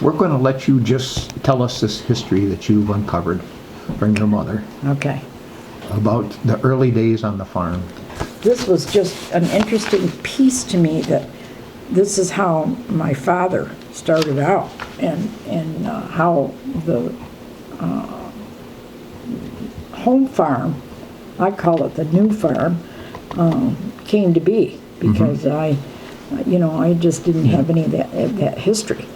we're going to let you just tell us this history that you've uncovered from your mother Okay. about the early days on the farm. This was just an interesting piece to me, that this is how my father started out, and how the home farm, I call it the new farm, came to be, because I just didn't have any of that history.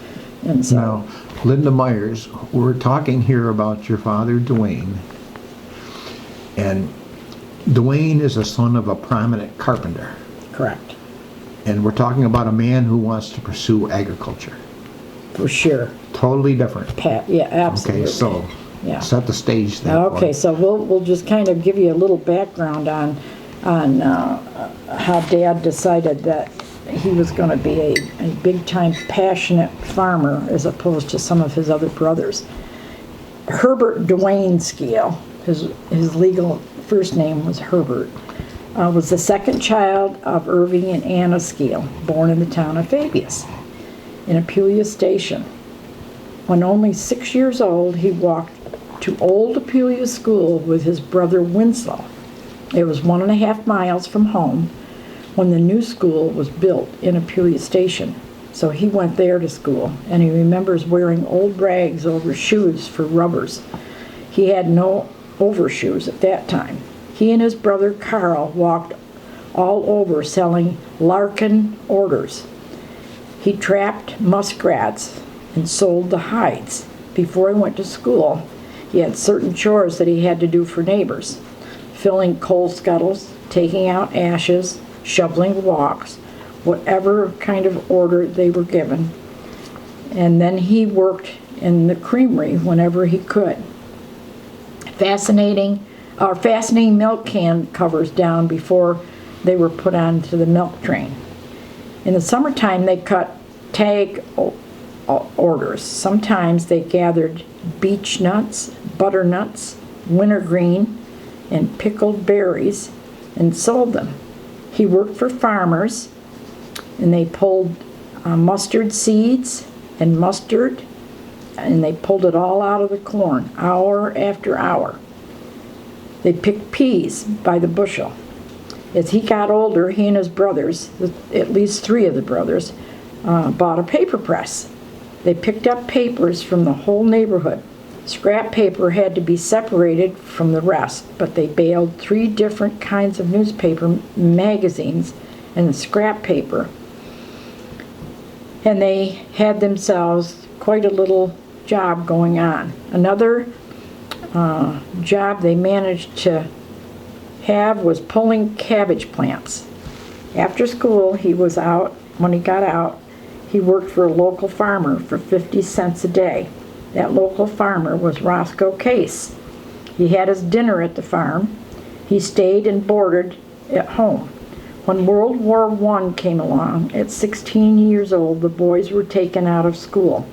And so, Now, Linda Meyers, we're talking here about your father, Duane. And Duane is a son of a prominent carpenter. correct, And we're talking about a man who wants to pursue agriculture. for sure. Totally different. Pat, yeah, absolutely. Okay, so Yeah. set the stage there. Okay, so we'll just kind of give you a little background on how Dad decided that he was going to be a big-time passionate farmer as opposed to some of his other brothers. Herbert Duane Skeele, his legal first name was Herbert, was the second child of Irving and Anna Skeele, born in the town of Fabius, in Apulia Station. When only 6 years old, he walked to Old Apulia School with his brother Winslow. It was 1.5 miles from home when the new school was built in Apulia Station. So he went there to school, and he remembers wearing old rags over shoes for rubbers. He had no overshoes at that time. He and his brother Carl walked all over selling Larkin orders. He trapped muskrats and sold the hides. Before he went to school, he had certain chores that he had to do for neighbors: filling coal scuttles, taking out ashes, shoveling walks, whatever kind of order they were given. And then he worked in the creamery whenever he could, fastening milk can covers down before they were put onto the milk train. In the summertime, they cut tag orders. Sometimes they gathered beech nuts, butternuts, wintergreen, and pickled berries and sold them. He worked for farmers, and they pulled mustard seeds and mustard, and they pulled it all out of the corn, hour after hour. They picked peas by the bushel. As he got older, he and his brothers, at least 3 of the brothers, bought a paper press. They picked up papers from the whole neighborhood. Scrap paper had to be separated from the rest, but they baled 3 different kinds of newspaper magazines and the scrap paper. And they had themselves quite a little job going on. Another job they managed to have was pulling cabbage plants. After school, when he got out, he worked for a local farmer for 50 cents a day. That local farmer was Roscoe Case. He had his dinner at the farm. He stayed and boarded at home. When World War I came along, at 16 years old, the boys were taken out of school,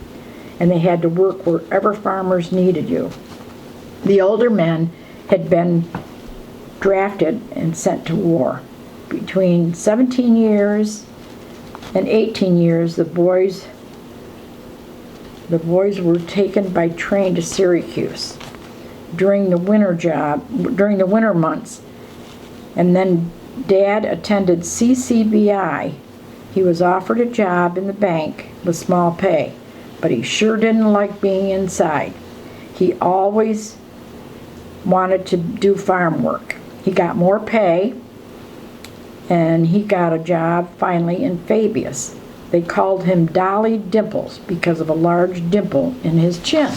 and they had to work wherever farmers needed you. The older men had been drafted and sent to war. Between 17 years and 18 years, the boys were taken by train to Syracuse during the winter months. And then Dad attended CCBI. He was offered a job in the bank with small pay, but he sure didn't like being inside. He always wanted to do farm work. He got more pay, and he got a job finally in Fabius. They called him Dolly Dimples because of a large dimple in his chin.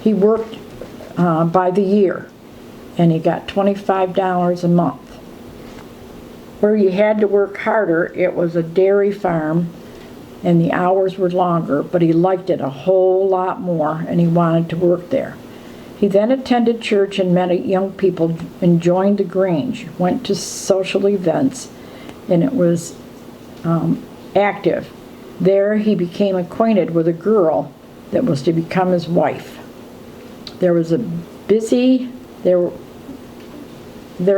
He worked by the year, and he got $25 a month. Where you had to work harder, it was a dairy farm, and the hours were longer, but he liked it a whole lot more, and he wanted to work there. He then attended church and met young people and joined the Grange, went to social events, and it was active. There he became acquainted with a girl that was to become his wife. There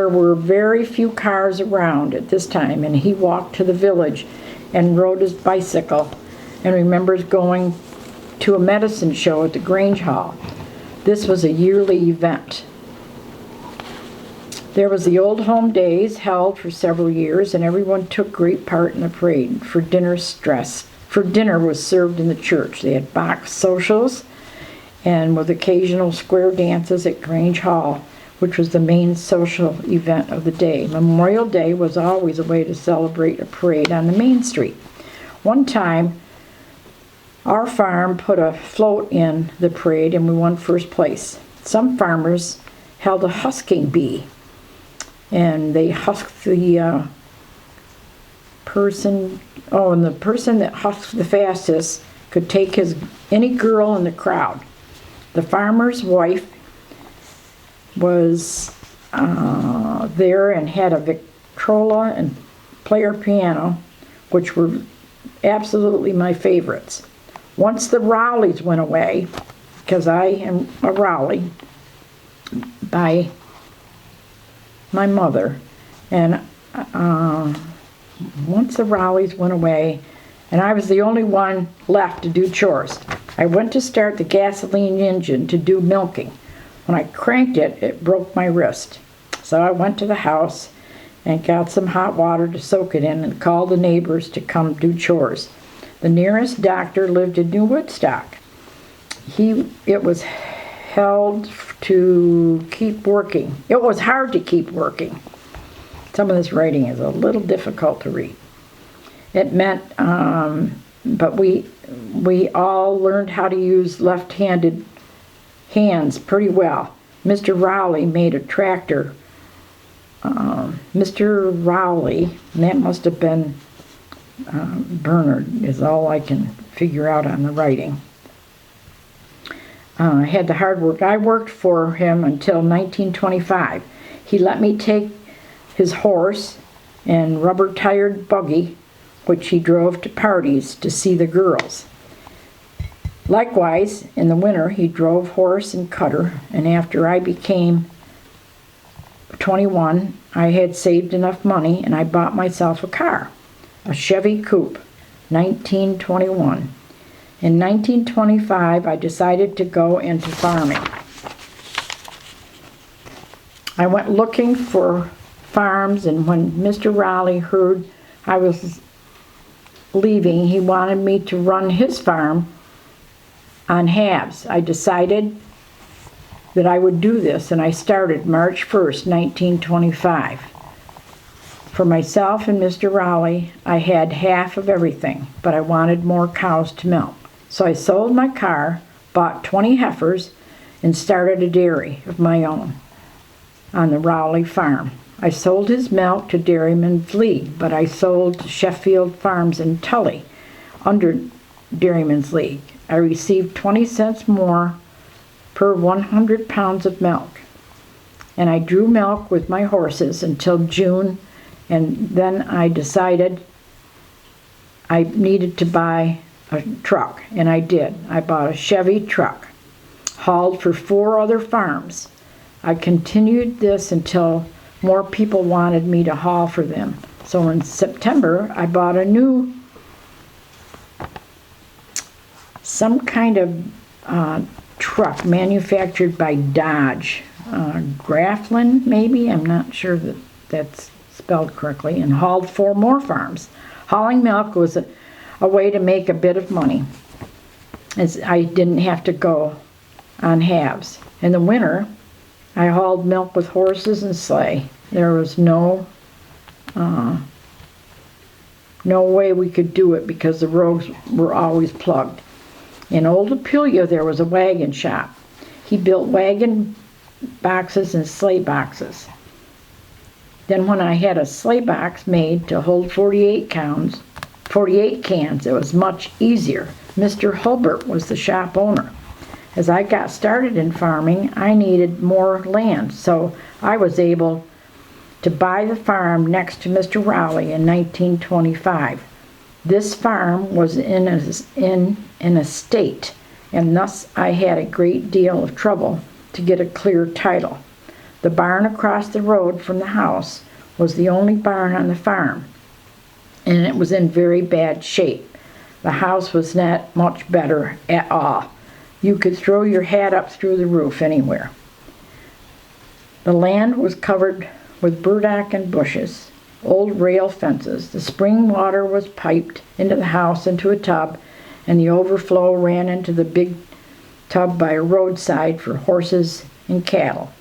were very few cars around at this time, and he walked to the village and rode his bicycle and remembers going to a medicine show at the Grange Hall. This was a yearly event. There was the Old Home Days held for several years, and everyone took great part in the parade. For dinner was served in the church. They had box socials, and with occasional square dances at Grange Hall, which was the main social event of the day. Memorial Day was always a way to celebrate a parade on the main street. One time, our farm put a float in the parade, and we won first place. Some farmers held a husking bee, and they husked the person, and the person that husked the fastest could take any girl in the crowd. The farmer's wife was there and had a Victrola and player piano, which were absolutely my favorites. Once the Rowleys went away, because I am a Rowley by my mother, and once the Rowleys went away, and I was the only one left to do chores, I went to start the gasoline engine to do milking. When I cranked it, it broke my wrist. So I went to the house and got some hot water to soak it in and called the neighbors to come do chores. The nearest doctor lived in New Woodstock. It was held to keep working. It was hard to keep working. Some of this writing is a little difficult to read. It meant, but we all learned how to use left-handed hands pretty well. Mr. Rowley made a tractor. Mr. Rowley, and that must have been Bernard, is all I can figure out on the writing. I had the hard work. I worked for him until 1925. He let me take his horse and rubber-tired buggy, which he drove to parties to see the girls. Likewise, in the winter, he drove horse and cutter, and after I became 21, I had saved enough money, and I bought myself a car, a Chevy Coupe, 1921. In 1925, I decided to go into farming. I went looking for farms, and when Mr. Rowley heard I was leaving, he wanted me to run his farm on halves. I decided that I would do this, and I started March 1st, 1925. For myself and Mr. Rowley, I had half of everything, but I wanted more cows to milk. So I sold my car, bought 20 heifers, and started a dairy of my own on the Rowley farm. I sold his milk to Dairymen's League, but I sold to Sheffield Farms in Tully under Dairymen's League. I received 20 cents more per 100 pounds of milk. And I drew milk with my horses until June, and then I decided I needed to buy a truck, and I did. I bought a Chevy truck, hauled for 4 other farms. I continued this until more people wanted me to haul for them. So in September, I bought a new, some kind of truck manufactured by Dodge. Grafflin, maybe? I'm not sure that that's spelled correctly. And hauled 4 more farms. Hauling milk was a way to make a bit of money, as I didn't have to go on halves. In the winter, I hauled milk with horses and sleigh. There was no way we could do it because the roads were always plugged. In Old Apulia, there was a wagon shop. He built wagon boxes and sleigh boxes. Then when I had a sleigh box made to hold 48 cans, it was much easier. Mr. Hulbert was the shop owner. As I got started in farming, I needed more land, so I was able to buy the farm next to Mr. Rowley in 1925. This farm was in an estate, and thus I had a great deal of trouble to get a clear title. The barn across the road from the house was the only barn on the farm, and it was in very bad shape. The house was not much better at all. You could throw your hat up through the roof anywhere. The land was covered with burdock and bushes, old rail fences. The spring water was piped into the house into a tub, and the overflow ran into the big tub by a roadside for horses and cattle.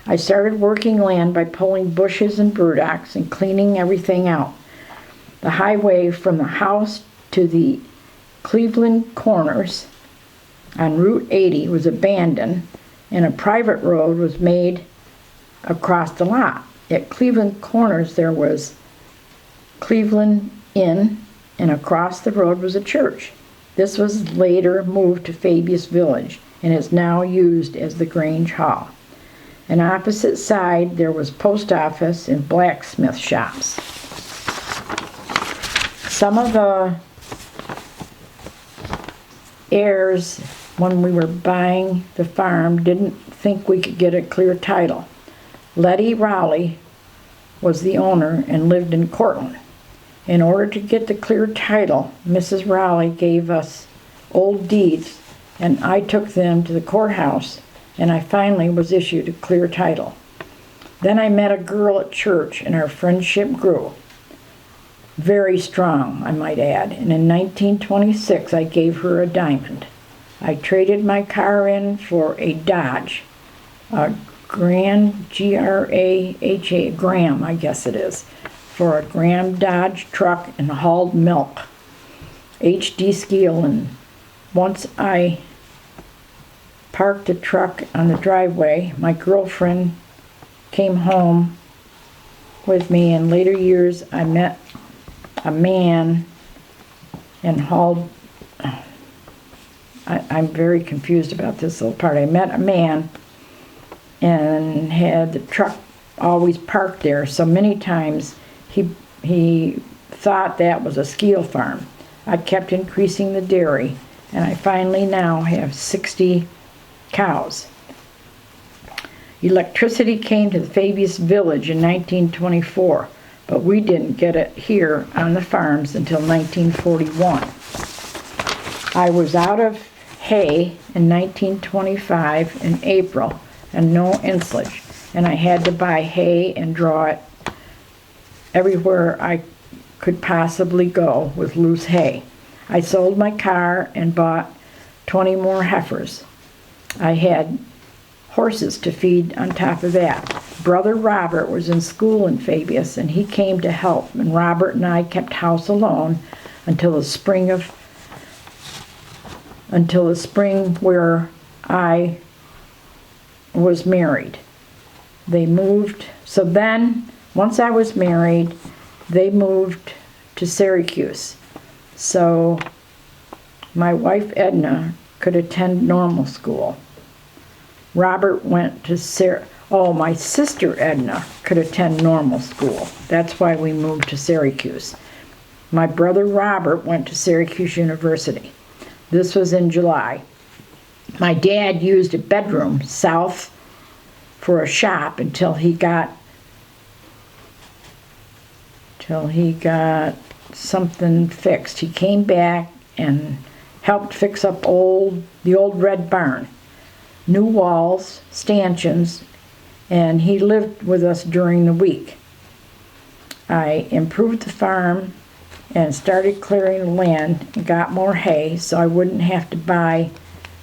I started working land by pulling bushes and burdocks and cleaning everything out. The highway from the house to the Cleveland Corners on Route 80 was abandoned, and a private road was made across the lot. At Cleveland Corners there was Cleveland Inn, and across the road was a church. This was later moved to Fabius Village and is now used as the Grange Hall. On opposite side there was post office and blacksmith shops. Some of the heirs, when we were buying the farm, didn't think we could get a clear title. Letty Rowley was the owner and lived in Cortland. In order to get the clear title, Mrs. Rowley gave us old deeds, and I took them to the courthouse, and I finally was issued a clear title. Then I met a girl at church, and our friendship grew. Very strong, I might add, and in 1926 I gave her a diamond. I traded my car in for a Dodge, a Grand, G-R-A-H-A, Graham, I guess it is, for a Graham Dodge truck and hauled milk. H.D. Skeele, and once I parked the truck on the driveway, my girlfriend came home with me. In later years, I met a man and hauled, I'm very confused about this little part. I met a man and had the truck always parked there, so many times he thought that was a Skeele farm. I kept increasing the dairy, and I finally now have 60 cows. Electricity came to the Fabius Village in 1924, but we didn't get it here on the farms until 1941. I was out of hay in 1925 in April and no ensilage, and I had to buy hay and draw it everywhere I could possibly go with loose hay. I sold my car and bought 20 more heifers. I had horses to feed on top of that. Brother Robert was in school in Fabius, and he came to help, and Robert and I kept house alone until the spring where I was married. They moved, so then once I was married, they moved to Syracuse. So my wife Edna could attend normal school. Robert went to my sister Edna could attend normal school. That's why we moved to Syracuse. My brother Robert went to Syracuse University. This was in July. My dad used a bedroom south for a shop until he got something fixed. He came back and helped fix up the old red barn. New walls, stanchions, and he lived with us during the week. I improved the farm and started clearing the land and got more hay so I wouldn't have to buy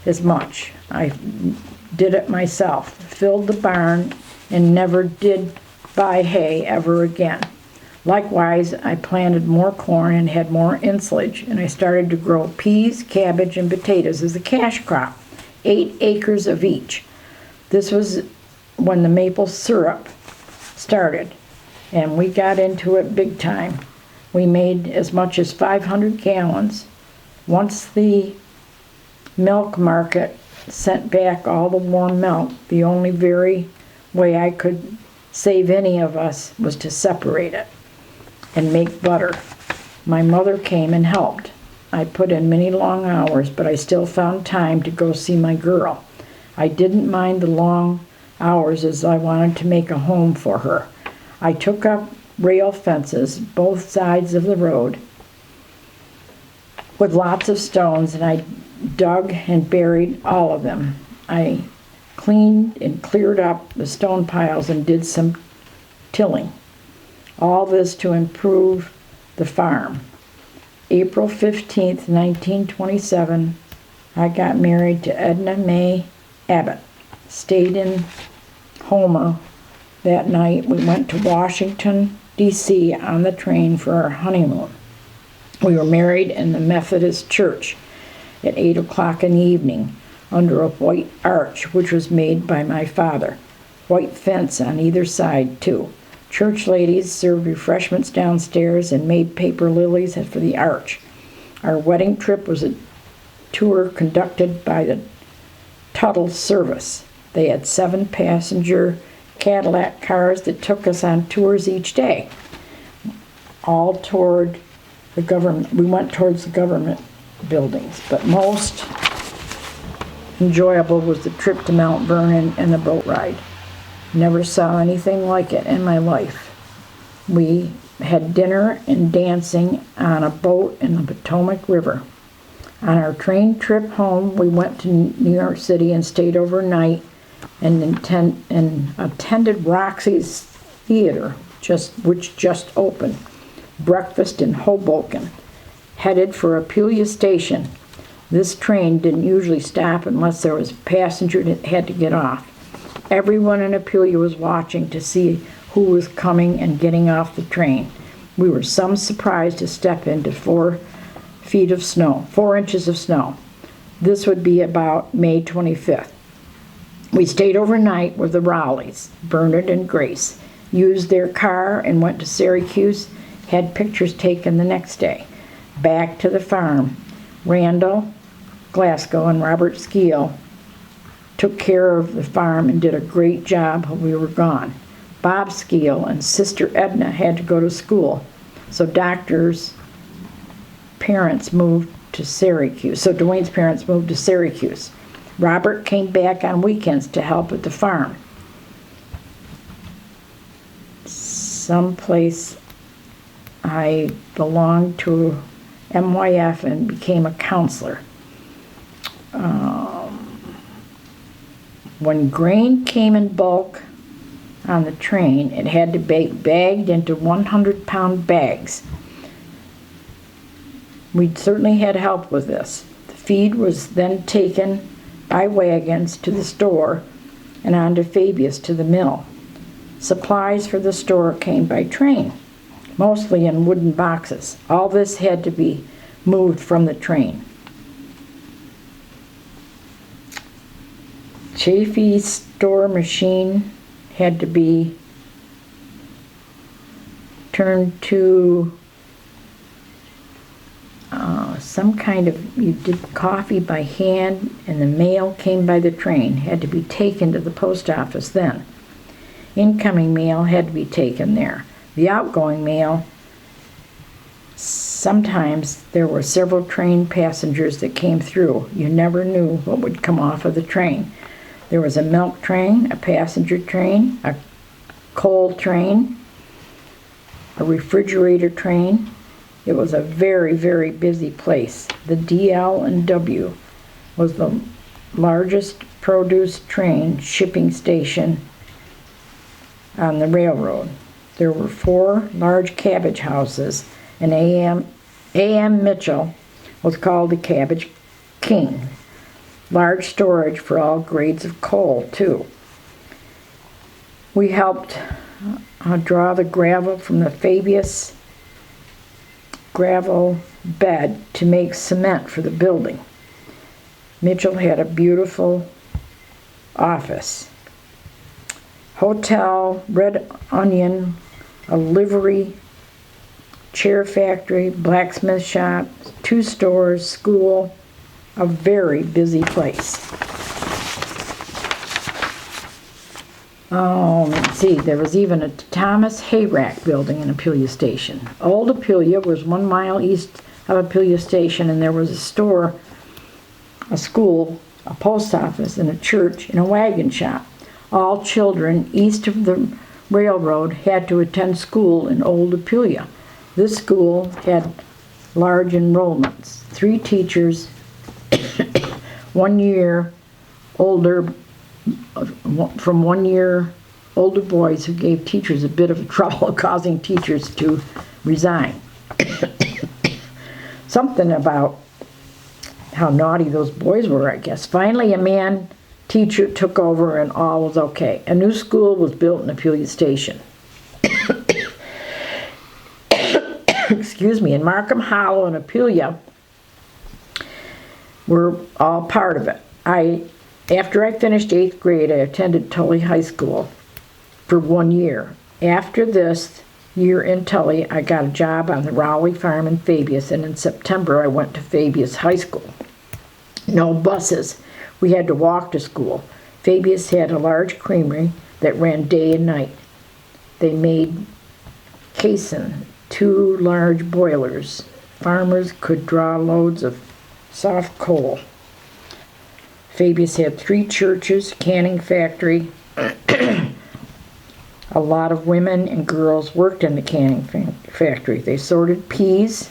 as much. I did it myself, filled the barn, and never did buy hay ever again. Likewise, I planted more corn and had more ensilage, and I started to grow peas, cabbage, and potatoes as a cash crop, 8 acres of each. This was when the maple syrup started, and we got into it big time. We made as much as 500 gallons. Once the milk market sent back all the warm milk, the only very way I could save any of us was to separate it and make butter. My mother came and helped. I put in many long hours, but I still found time to go see my girl. I didn't mind the long hours as I wanted to make a home for her. I took up rail fences both sides of the road with lots of stones, and I dug and buried all of them. I cleaned and cleared up the stone piles and did some tilling. All this to improve the farm. April 15th, 1927, I got married to Edna May Abbott. Stayed in Homer that night. We went to Washington, D.C. on the train for our honeymoon. We were married in the Methodist Church at 8 o'clock in the evening under a white arch, which was made by my father. White fence on either side, too. Church ladies served refreshments downstairs and made paper lilies for the arch. Our wedding trip was a tour conducted by the Tuttle Service. They had 7-passenger Cadillac cars that took us on tours each day, all toward the government. We went towards the government buildings, but most enjoyable was the trip to Mount Vernon and the boat ride. Never saw anything like it in my life. We had dinner and dancing on a boat in the Potomac River. On our train trip home, we went to New York City and stayed overnight and attended Roxy's Theater, which just opened. Breakfast in Hoboken. Headed for Apulia Station. This train didn't usually stop unless there was a passenger that had to get off. Everyone in Apulia was watching to see who was coming and getting off the train. We were some surprised to step into 4 inches of snow. This would be about May 25th. We stayed overnight with the Rowleys, Bernard and Grace, used their car and went to Syracuse, had pictures taken the next day. Back to the farm. Randall Glasgow and Robert Skeele took care of the farm and did a great job while we were gone. Bob Skeele and Sister Edna had to go to school, so Duane's parents moved to Syracuse. Robert came back on weekends to help at the farm. Someplace I belonged to MYF and became a counselor. When grain came in bulk on the train, it had to be bagged into 100-pound bags. We certainly had help with this. The feed was then taken by wagons to the store and on to Fabius to the mill. Supplies for the store came by train, mostly in wooden boxes. All this had to be moved from the train. Chaffee store machine had to be turned to some kind of, you did coffee by hand, and the mail came by the train, had to be taken to the post office then. Incoming mail had to be taken there. The outgoing mail, sometimes there were several train passengers that came through. You never knew what would come off of the train. There was a milk train, a passenger train, a coal train, a refrigerator train. It was a very, very busy place. The DL&W was the largest produce train shipping station on the railroad. There were 4 large cabbage houses, and A.M. Mitchell was called the Cabbage King. Large storage for all grades of coal, too. We helped draw the gravel from the Fabius gravel bed to make cement for the building. Mitchell had a beautiful office. Hotel, Red Onion, a livery, chair factory, blacksmith shop, 2 stores, school, a very busy place. Let's see, there was even a Thomas Hayrack building in Apulia Station. Old Apulia was 1 mile east of Apulia Station, and there was a store, a school, a post office, and a church, and a wagon shop. All children east of the railroad had to attend school in Old Apulia. This school had large enrollments. 3 teachers, 1 year older, from 1 year older boys who gave teachers a bit of trouble, causing teachers to resign. Something about how naughty those boys were, I guess. Finally, a man teacher took over and all was okay. A new school was built in Apulia Station. Excuse me, and Markham Hollow and Apulia were all part of it. After I finished 8th grade, I attended Tully High School for 1 year. After this year in Tully, I got a job on the Rowley farm in Fabius, and in September I went to Fabius High School. No buses. We had to walk to school. Fabius had a large creamery that ran day and night. They made casein, 2 large boilers. Farmers could draw loads of soft coal. Fabius had 3 churches, canning factory. A lot of women and girls worked in the canning factory. They sorted peas,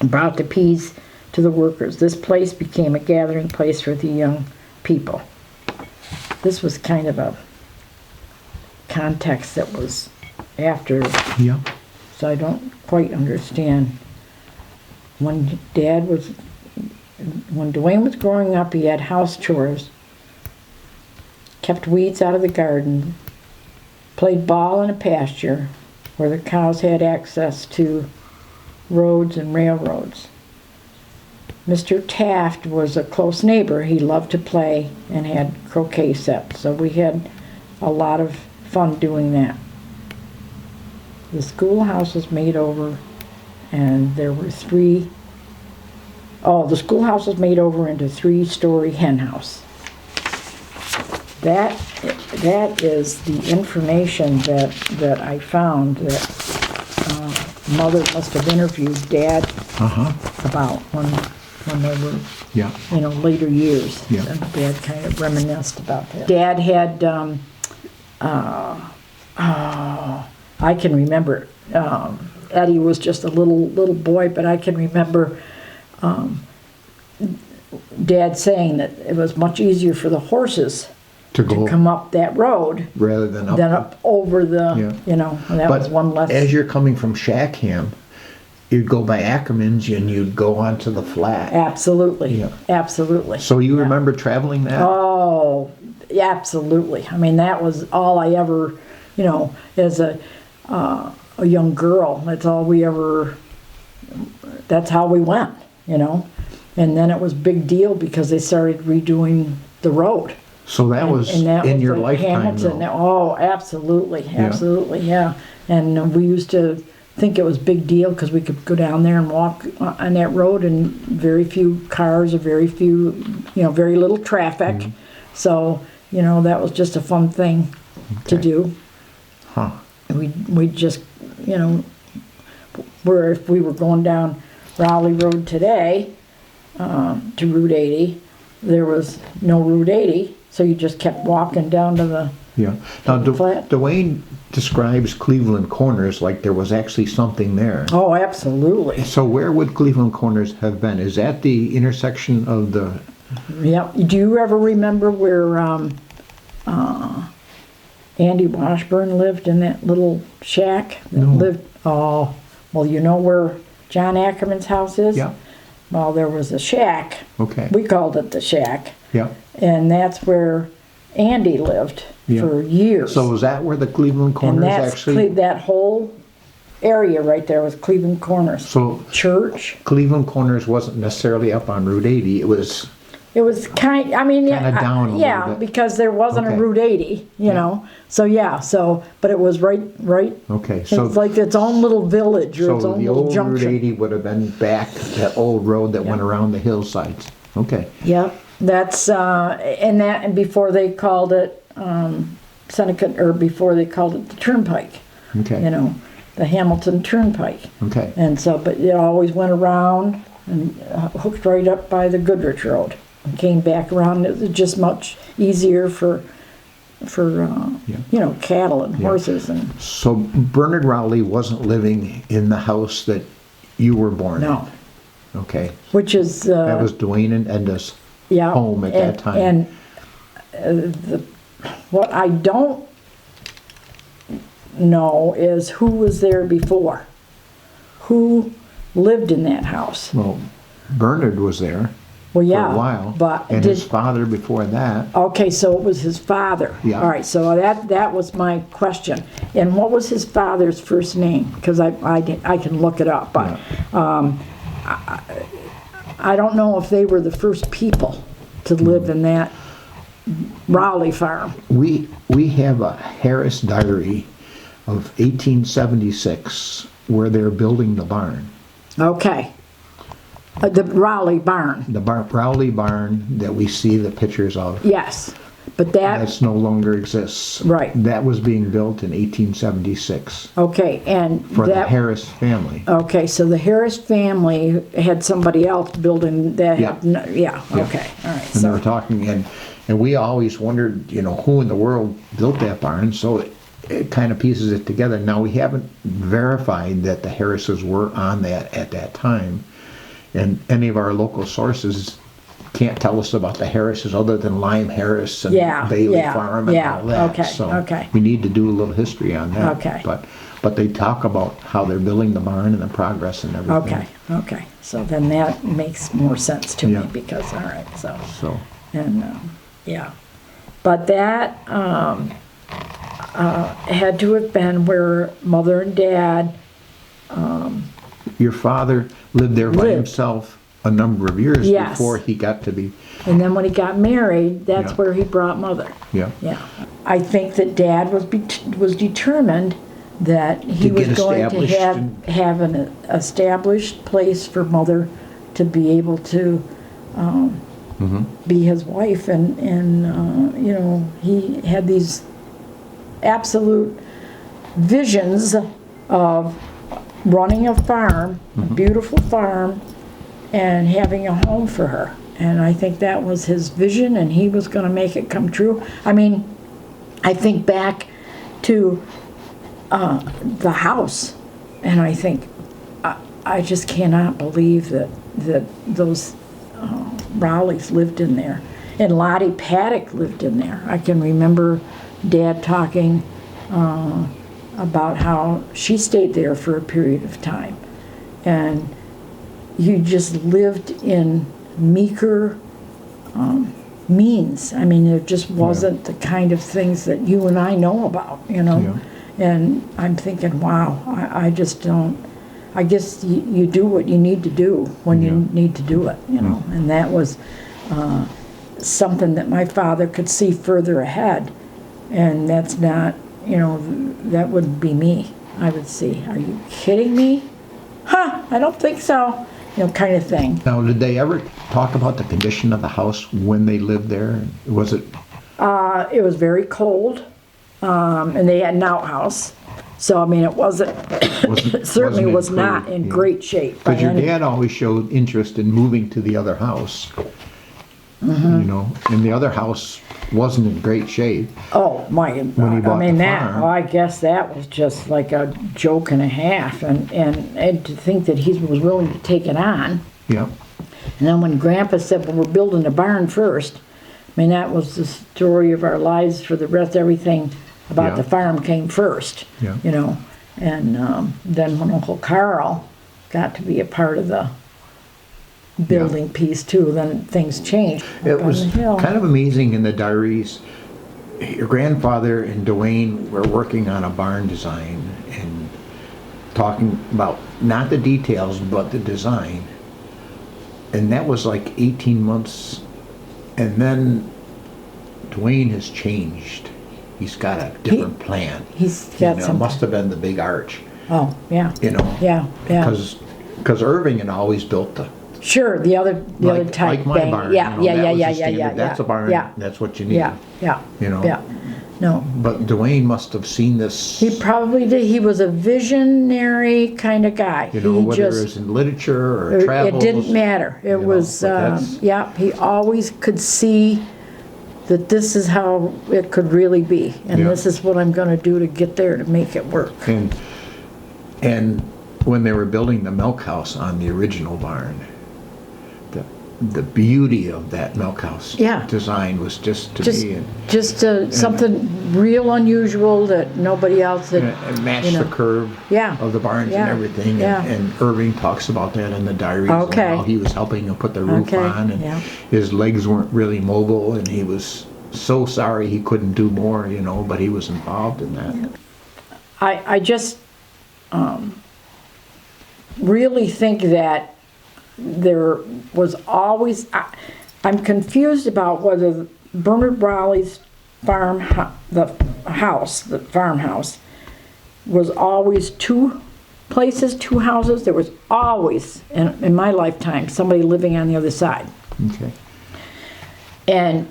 brought the peas to the workers. This place became a gathering place for the young people. This was kind of a context that was after, Yeah. so I don't quite understand. When Duane was growing up, he had house chores, kept weeds out of the garden, played ball in a pasture where the cows had access to roads and railroads. Mr. Taft was a close neighbor. He loved to play and had croquet sets, so we had a lot of fun doing that. The schoolhouse was made over, and there were the schoolhouse was made over into 3-story hen house. That is the information that I found that Mother must have interviewed Dad about when they were, later years. Yeah. And Dad kind of reminisced about that. Dad had, I can remember, Eddie was just a little boy, but I can remember Dad saying that it was much easier for the horses to come up that road rather than up over the, and that was one less. As you're coming from Shackham, you'd go by Ackerman's and you'd go onto the flat. Absolutely. Yeah. Absolutely. So you remember traveling that? Oh, absolutely. I mean, that was all I ever, as a young girl, that's how we went, And then it was a big deal because they started redoing the road. So that was in your lifetime, though. Oh, absolutely, absolutely, yeah. And we used to think it was a big deal because we could go down there and walk on that road, and very few cars or very few, very little traffic. Mm-hmm. So, that was just a fun thing to do. Huh. We just, where if we were going down Rowley Road today to Route 80, there was no Route 80. So you just kept walking down to the Now, flat. Duane describes Cleveland Corners like there was actually something there. Oh, absolutely. So where would Cleveland Corners have been? Is that the intersection of the... Yep. Do you ever remember where Andy Washburn lived in that little shack? No. Well, you know where John Ackerman's house is? Yeah. Well, there was a shack. Okay. We called it the shack. Yeah. And that's where Andy lived for years. So was that where the Cleveland Corners and that's actually... that whole area right there was Cleveland Corners. So church. Cleveland Corners wasn't necessarily up on Route 80. It was kind of down a little bit. Because there wasn't a Route 80, So but it was right. Okay, so it's like its own little village or its own the little old junction. Route 80 would have been back that old road that went around the hillsides. Okay. Yep. That's and before they called it Seneca, or before they called it the Turnpike. Okay. The Hamilton Turnpike. Okay. And so, but it always went around and hooked right up by the Goodrich Road and came back around. It was just much easier for cattle and horses and. So Bernard Rowley wasn't living in the house that you were born No. in. Okay. Which is, That was Duane and Enda's yeah. home at that time. And what I don't know is who was there before. Who lived in that house? Well, Bernard was there Well, yeah. for a while. But and his father before that. Okay, so it was his father. Yeah. All right, so that was my question. And what was his father's first name? Because I can look it up, but I don't know if they were the first people to live in that Raleigh farm. We have a Harris diary of 1876 where they're building the barn. Okay. The Raleigh barn. The Rowley barn that we see the pictures of. Yes, but that, No longer exists. Right. That was being built in 1876 okay, and for the that, Harris family. okay, so the Harris family had somebody else building that. Yeah. Yeah, okay, all right. And they were So, talking, and we always wondered, who in the world built that barn, so it kind of pieces it together. Now, we haven't verified that the Harrises were on that at that time, and any of our local sources can't tell us about the Harrises other than Lyme Harris and Yeah, Bailey yeah, Farm and yeah, all that. okay, So okay. we need to do a little history on that. Okay. But they talk about how they're building the barn and the progress and everything. okay, so then that makes more sense to Yeah. me, because, all right, so, So, and, yeah. But that, had to have been where Mother and Dad, your father lived there by Lived. himself a number of years Yes. before he got to be, and then when he got married, that's Yeah. where he brought Mother. yeah. Yeah, I think that Dad was determined that he To was get going to established have an established place for Mother to be able to be his wife, and he had these absolute visions of running a farm, a beautiful farm, and having a home for her. And I think that was his vision, and he was going to make it come true. I mean, I think back to the house, and I think I just cannot believe that those Rowleys lived in there, and Lottie Paddock lived in there. I can remember Dad talking about how she stayed there for a period of time, and you just lived in meager means. I mean, there just wasn't the kind of things that you and I know about, Yeah. And I'm thinking, wow, I just don't, I guess you do what you need to do when you need to do it, and that was something that my father could see further ahead, and that's not, that wouldn't be me. I would see, are you kidding me? I don't think so, kind of thing. Now, did they ever talk about the condition of the house when they lived there? Was it, It was very cold, and they had an outhouse, so I mean, it wasn't, it certainly wasn't was not included, in yeah. great shape. by because your any- dad always showed interest in moving to the other house. Mm-hmm. And the other house wasn't in great shape. Oh, my, he I bought mean, the that, farm. I guess that was just like a joke and a half, and to think that he was willing to take it on. Yeah, And then when Grandpa said, well, we're building a barn first, I mean, that was the story of our lives for the rest. Everything about Yeah. the farm came first, Yeah. And then when Uncle Carl got to be a part of the building piece too, then things changed. it up on was the hill. kind of amazing in the diaries. Your grandfather and Duane were working on a barn design and talking about not the details but the design. And that was like 18 months. And then Duane has changed. He's got a different plan. He's got some. Must have been the big arch, Oh, yeah. Yeah. Because Irving had always built the Sure, the other type like my bang. barn. Yeah, that was yeah. the standard. That's a barn. Yeah, That's what you need. yeah. Yeah. No, But Duane must have seen this. he probably did. He was a visionary kind of guy. He whether just, it was in literature or travels. it didn't matter. It was, but that's- he always could see that this is how it could really be, and Yeah. this is what I'm going to do to get there to make it work. And when they were building the milk house on the original barn, the beauty of that milk house Yeah. design was just to me. Just something real unusual that nobody else had. It matched you know. the curve Yeah. of the barns Yeah. and everything. Yeah. And Irving talks about that in the diaries. Okay. And how he was helping him put the roof Okay, on. And yeah. his legs weren't really mobile. And he was so sorry he couldn't do more, but he was involved in that. I just really think that there was always, I'm confused about whether Bernard Rowley's the farmhouse, was always two places, two houses. There was always, in my lifetime, somebody living on the other side. Okay. And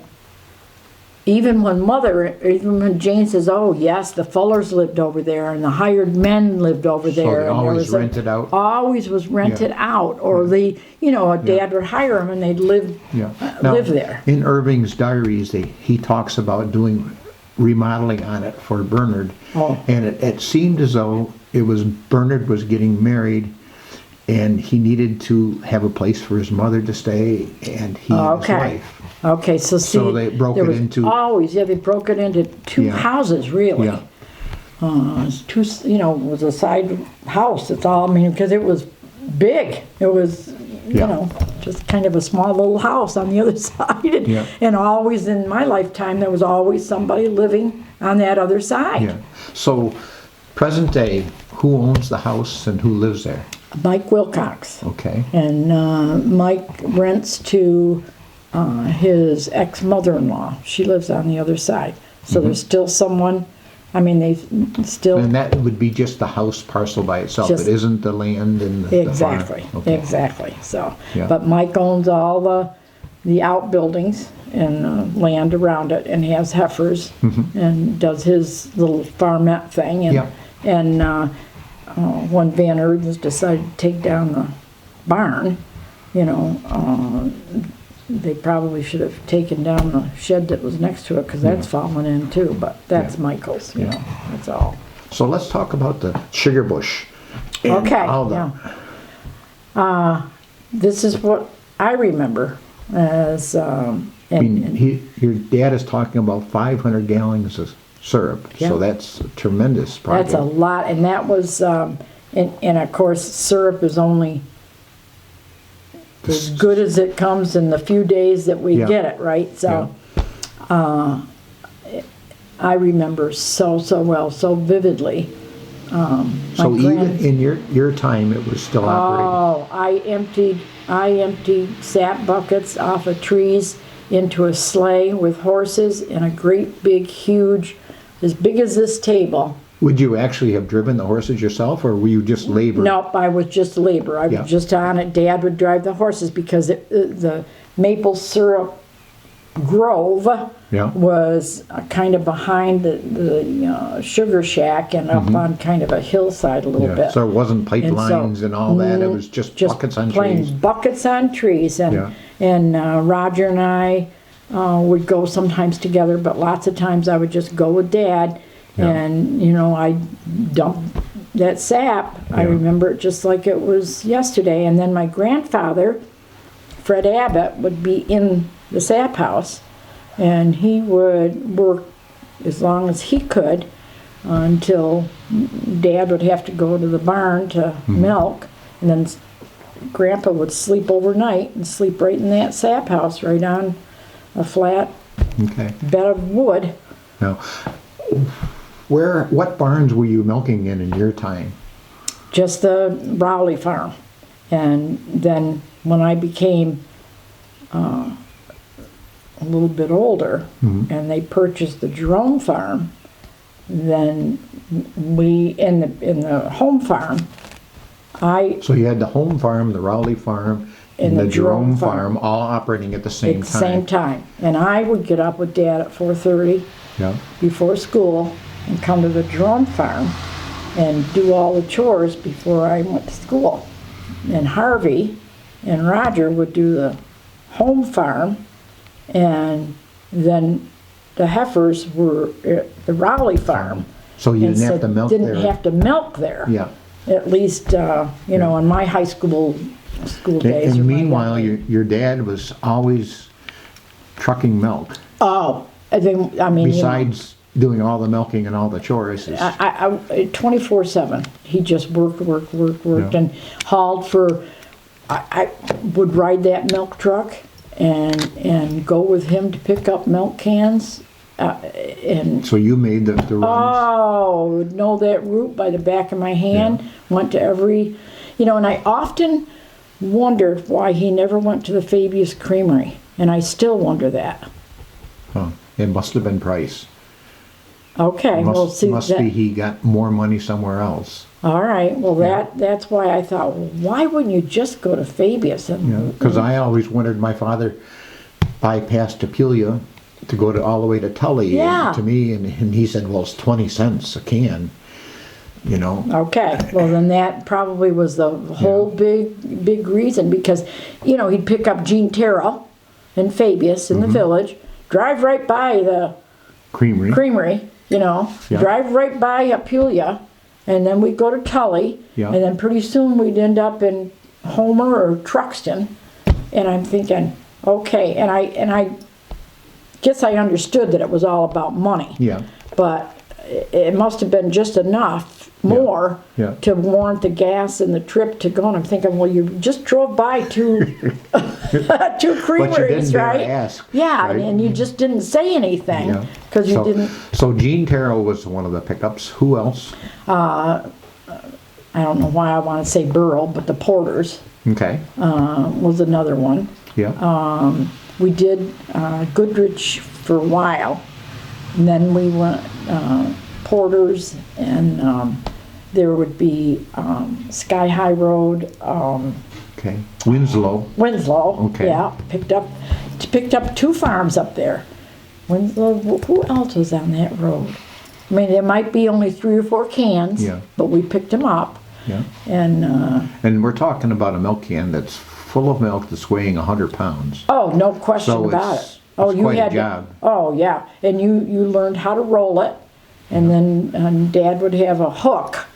even when Jane says, oh yes, the Fullers lived over there and the hired men lived over there. So they and there always was rented out? Always was rented out. Or a dad would hire them and they'd live there. In Irving's diaries, he talks about doing remodeling on it for Bernard. Oh. And it seemed as though Bernard was getting married and he needed to have a place for his mother to stay and he and his wife. Okay, so see, So they broke there it was into... always, they broke it into two houses, really. Yeah. It was a side house. It's all, because it was big. It was, just kind of a small little house on the other side. And always in my lifetime, there was always somebody living on that other side. Yeah. So, present day, who owns the house and who lives there? Mike Wilcox. Okay. And Mike rents to his ex-mother-in-law. She lives on the other side. So there's still someone, they still... And that would be just the house parcel by itself. It isn't the land and the Exactly, farm. Okay. exactly. So, Yeah. but Mike owns all the outbuildings and land around it, and he has heifers and does his little farmette thing. And, Yeah. and when Van Erdens decided to take down the barn, they probably should have taken down the shed that was next to it because that's fallen in too. But that's Michael's, that's all. So let's talk about the sugar bush. and Okay, all the- this is what I remember as, your dad is talking about 500 gallons of syrup. Yeah. So that's a tremendous project. that's a lot, and that was, and of course, syrup is only as good as it comes in the few days that we get it, right? So, I remember so well, so vividly. So even in your time, it was still operating. Oh, I emptied sap buckets off of trees into a sleigh with horses and a great big, huge, as big as this table. Would you actually have driven the horses yourself, or were you just labor? Nope, I was just labor. I Yeah. was just on it. Dad would drive the horses because the maple syrup grove was kind of behind the sugar shack and up on kind of a hillside a little bit. So it wasn't pipelines and all that. It was just buckets on plain trees. buckets on trees. And Roger and I would go sometimes together, but lots of times I would just go with Dad. And, I dumped that sap. I remember it just like it was yesterday. And then my grandfather, Fred Abbott, would be in the sap house. And he would work as long as he could until Dad would have to go to the barn to milk. And then Grandpa would sleep overnight and sleep right in that sap house, right on a flat bed of wood. Now, what barns were you milking in your time? Just the Rowley farm. And then when I became a little bit older and they purchased the Jerome farm, then we, in the home farm, So you had the home farm, the Rowley farm, and the Jerome farm all operating at the same time. Same time. And I would get up with Dad at 4:30 before school and come to the Jerome farm and do all the chores before I went to school. And Harvey and Roger would do the home farm, and then the heifers were at the Rowley farm. So you didn't have to milk there. Didn't have to milk there. Yeah. at least, you know, in my high school days. And or my meanwhile, younger- your dad was always trucking milk, Oh, I think, I mean, you know, besides doing all the milking and all the chores. I 24/7. He just worked, Yeah. and hauled for. I would ride that milk truck and go with him to pick up milk cans. And So you made the runs. oh, would know that route by the back of my hand. Went to every, you know, and I often wondered why he never went to the Fabius Creamery, and I still wonder that. Huh. It must have been price. Okay, well, Must, see must that. be he got more money somewhere else. All right, well that's why I thought, well, why wouldn't you just go to Fabius? And Because I always wondered, my father bypassed Apulia to go all the way to Tully. Yeah. To me, and he said, well, it's 20 cents a can, you know. Okay, well then that probably was the whole big reason, because, you know, he'd pick up Gene Terrell and Fabius in the village, drive right by the creamery, you know, Yeah. drive right by Apulia, and then we'd go to Tully, Yeah. and then pretty soon we'd end up in Homer or Truxton, and I'm thinking, okay, and I guess I understood that it was all about money. Yeah. But it must have been just enough more Yeah. to warrant the gas and the trip to go. And I'm thinking, well, you just drove by two creameries, didn't dare right? ask, Yeah, right? and you just didn't say anything Yeah. because you So- didn't. So Gene Terrell was one of the pickups. Who else? I don't know why I want to say Burl, but the Porters Okay. was another one. Yeah. We did Goodrich for a while, and then we went Porters, and there would be Sky High Road, Okay. Winslow. Winslow. Okay. Yeah, picked up 2 farms up there. Winslow. Who else was on that road? I mean, there might be only 3 or 4 cans, Yeah. but we picked them up, Yeah. and And we're talking about a milk can that's full of milk that's weighing 100 pounds. oh, no question So about it's- it. Oh, it's you quite a had to- job. oh, yeah, and you learned how to roll it, and then Dad would have a hook,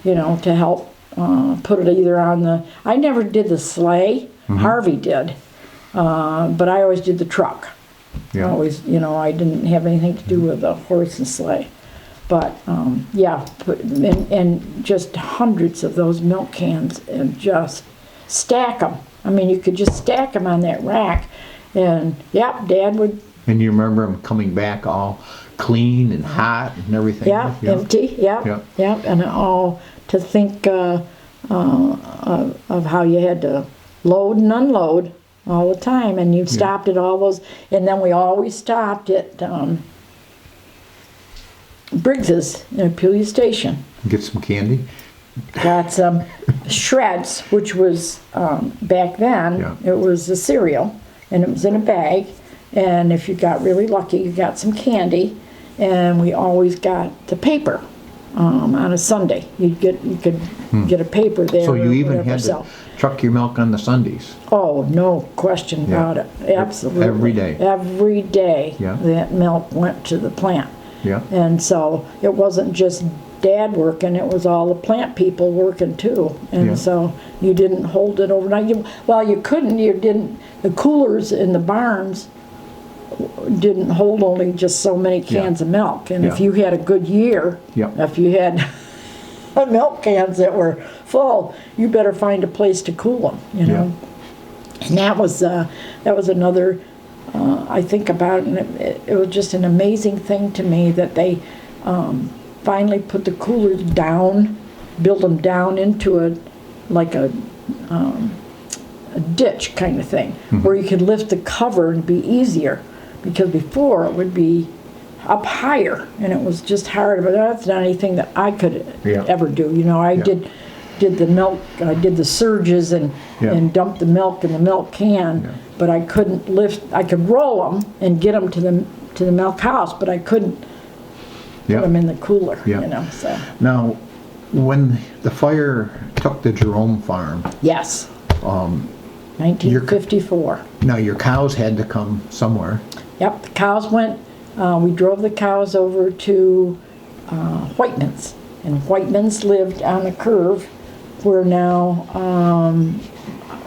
you know, to help put it either on the. I never did the sleigh. Mm-hmm. Harvey did, but I always did the truck. Yeah. Always, you know, I didn't have anything to do with the horse and sleigh. But yeah, and just hundreds of those milk cans, and just stack them. I mean, you could just stack them on that rack, and yep, Dad would. And you remember them coming back all clean and hot and everything? Yeah, empty. Yeah, Yeah. yeah, and all to think of how you had to load and unload all the time, and you stopped at all those, and then we always stopped at Briggs's in Apulia Station. Get some candy? Got some shreds, which was back then. Yeah. It was a cereal, and it was in a bag. And if you got really lucky, you got some candy. And we always got the paper on a Sunday. You could get a paper there. So you or even whatever, had to so. truck your milk on the Sundays? Oh, no question Yeah. about it. Absolutely. Every day. Every day Yeah. that milk went to the plant. Yeah. And so it wasn't just Dad working, it was all the plant people working too. And Yeah. so you didn't hold it overnight. You couldn't, you didn't, the coolers in the barns didn't hold only just so many cans of milk. And if Yeah. you had a good year, Yeah. if you had milk cans that were full, you better find a place to cool them, you know. And that was another, I think about it, and it was just an amazing thing to me that they finally put the coolers down, built them down into a ditch kind of thing, where you could lift the cover and be easier, because before it would be up higher, and it was just hard. But that's not anything that I could ever do. You know, I did the milk, I did the surges and dumped the milk in the milk can, but I couldn't lift. I could roll them and get them to the milk house, but I couldn't put them in the cooler. Yeah. You know, so Now, when the fire took the Jerome farm, yes, 1954. now your cows had to come somewhere. Yep, the cows went. We drove the cows over to Whiteman's and Whitemans lived on the curve where now,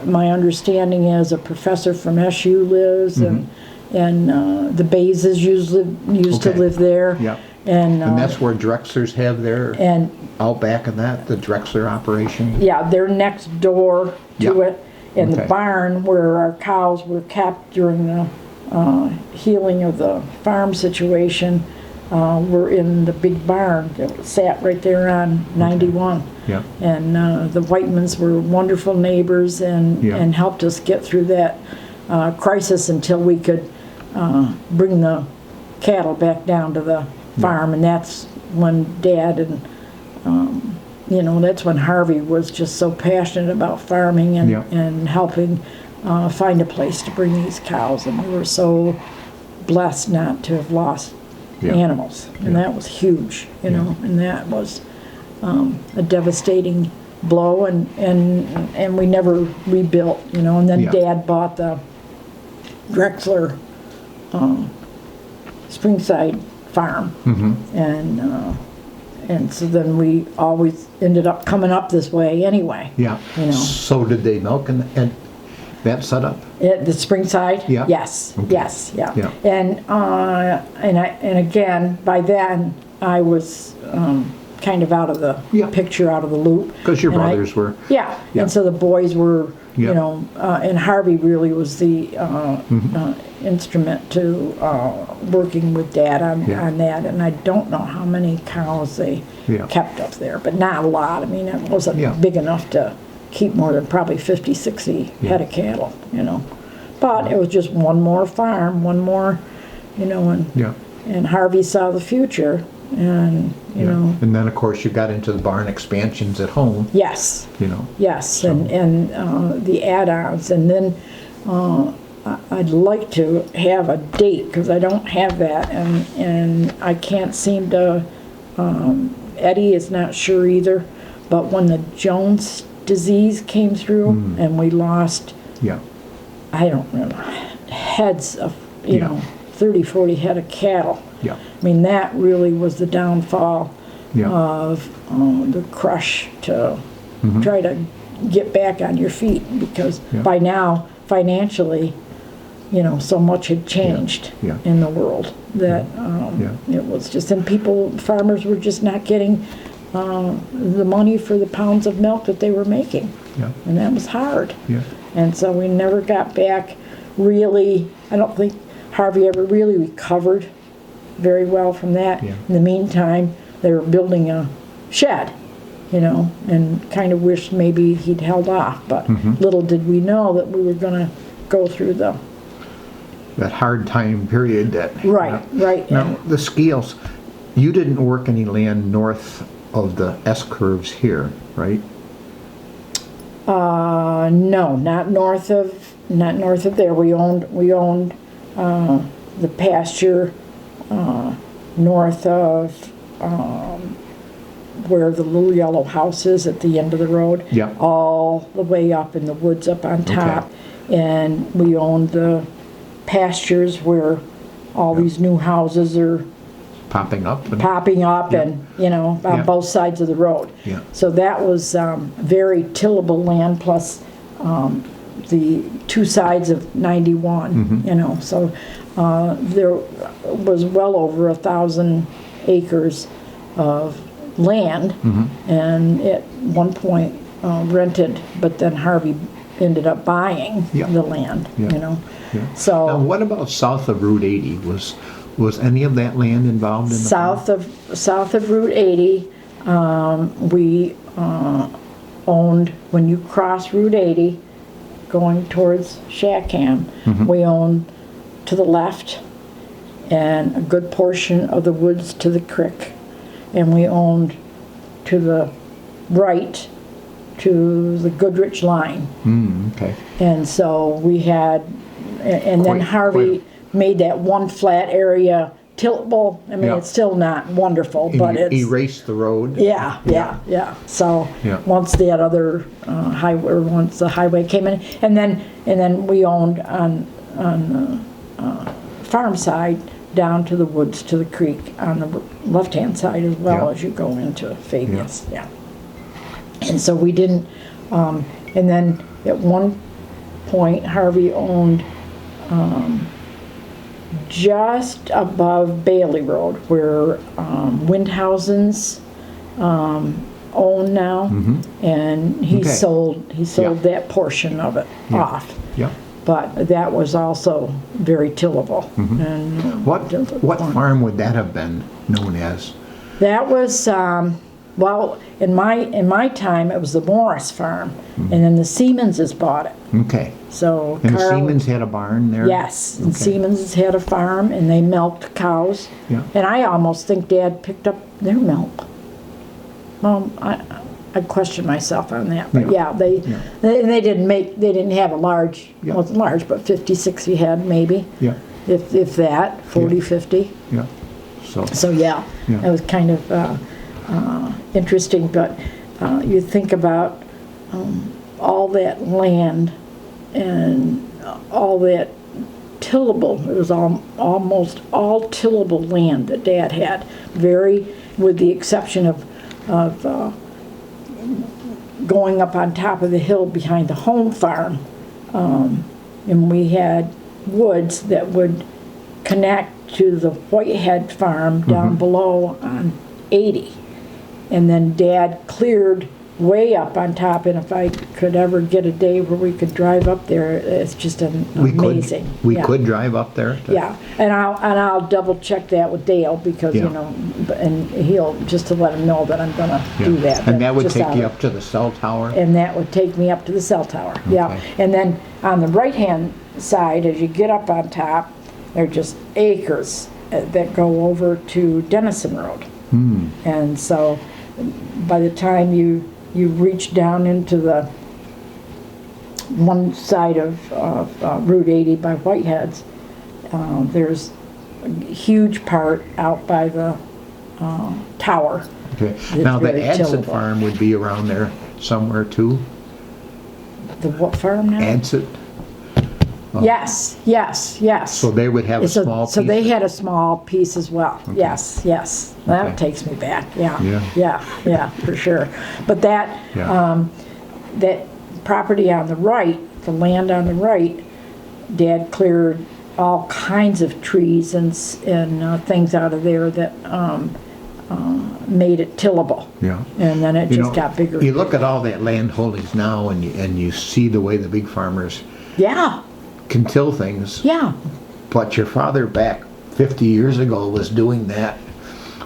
my understanding is a professor from SU lives, and the Bazes used to Okay. live there. Yeah. And that's where Drexlers have their, and out back of that, the Drexler operation? yeah, they're next door to Yeah. it. And the Okay. barn where our cows were kept during the healing of the farm situation, were in the big barn that sat right there on 91. Yeah. And the Whitemans were wonderful neighbors and, Yeah. and helped us get through that crisis until we could bring the cattle back down to the farm. And that's when Dad and, that's when Harvey was just so passionate about farming and, Yeah. and helping find a place to bring these cows. And we were so blessed not to have lost Yeah. animals. And Yeah. that was huge, and that was a devastating blow, and we never rebuilt, and then Yeah. Dad bought the Drexler Springside farm, and so then we always ended up coming up this way anyway. Yeah. So did they milk and that setup? The Springside? Yeah. Yes, Okay. yes, yeah. Yeah. And again, by then, I was kind of out of the Yeah. picture, out of the loop. Because your And brothers were. Yeah, Yeah. and so the boys were, Yeah. and Harvey really was the instrument to working with Dad Yeah. on that. And I don't know how many cows they Yeah. kept up there, but not a lot. I mean, it wasn't Yeah. big enough to keep more than probably 50, 60 head of cattle, But it was just one more farm, one more, Yeah. and Harvey saw the future, and, And then, of course, you got into the barn expansions at home, yes. Yes, So- and the add-ons, and then I'd like to have a date, because I don't have that, and I can't seem to, Eddie is not sure either, but when the Jones disease came through, and we lost, Yeah. I don't know, heads of, Yeah. 30, 40 head of cattle. Yeah. I mean, that really was the downfall Yeah. of the crush to try to get back on your feet, because Yeah. by now, financially, so much had changed Yeah. in the world that Yeah. it was just, and farmers were just not getting the money for the pounds of milk that they were making. Yeah. And that was hard. Yeah. And so we never got back really, I don't think Harvey ever really recovered very well from that. Yeah. In the meantime, they were building a shed, and kind of wished maybe he'd held off. But little did we know that we were going to go through That hard time period that. Right. Now, the Skeels, you didn't work any land north of the S curves here, right? No, not north of there. We owned the pasture north of where the little yellow house is at the end of the road. Yeah. All the way up in the woods up on top. And we owned the pastures where all these new houses are Popping up. popping up, and on Yeah. both sides of the road. Yeah. So that was very tillable land, plus the two sides of 91. So there was well over 1,000 acres of land, and at one point rented, but then Harvey ended up buying Yeah. the land. Yeah. Yeah. So Now, what about south of Route 80? Was any of that land involved in the south of Route 80, we owned, when you cross Route 80 going towards Shackham, we owned to the left and a good portion of the woods to the creek, and we owned to the right to the Goodrich line. Okay. And so we had, and then Quite- Harvey made that one flat area tillable. I mean, Yeah. it's still not wonderful, And but you it's, erased the road? yeah. So Yeah. once that other highway, or once the highway came in, and then we owned on the farm side down to the woods to the creek on the left-hand side as well Yeah. as you go into Fabius. Yeah. And so we didn't, and then at one point Harvey owned just above Bailey Road where Windhausen's own now, and he Okay. sold Yeah. that portion of it off. Yeah. But that was also very tillable. And What farm would that have been known as? that was well, in my time it was the Morris farm, and then the Siemenses bought it. Okay. So And the Carl- Siemens had a barn there? Yes, and Okay. Siemens had a farm, and they milked cows. Yeah. And I almost think Dad picked up their milk. Well, I question myself on that, but Yeah. they didn't have a large, Yeah. well, it's large, but 50, 60 head maybe, Yeah. if that, 40, Yeah. 50. Yeah. So, So yeah, Yeah. it was kind of interesting, but you think about all that land and all that tillable. It was almost all tillable land that Dad had. With the exception of going up on top of the hill behind the home farm, and we had woods that would connect to the Whitehead farm down below on 80. And then Dad cleared way up on top, and if I could ever get a day where we could drive up there, it's just amazing. We Yeah. could drive up there? Yeah, and I'll double check that with Dale because, Yeah. and he'll, just to let him know that I'm gonna do that. And that would Just take out you of- up to the cell tower? And that would take me up to the cell tower, yeah. Okay. And then on the right-hand side, as you get up on top, there are just acres that go over to Dennison Road. And so by the time you reach down into the one side of Route 80 by Whiteheads, there's a huge part out by the tower. Okay. It's Now, the very Adsit tillable. farm would be around there somewhere too? The what farm now? Adsit? Yes. So they would have a So- small So piece? they had a small piece as well. Yes. That Okay. takes me back, yeah. Yeah. Yeah, for sure. But that, Yeah. that property on the right, the land on the right, Dad cleared all kinds of trees and things out of there that made it tillable. Yeah. And then it You just know, got bigger. You look at all that land holdings now and you see the way the big farmers Yeah, can till things. yeah. But your father back 50 years ago was doing that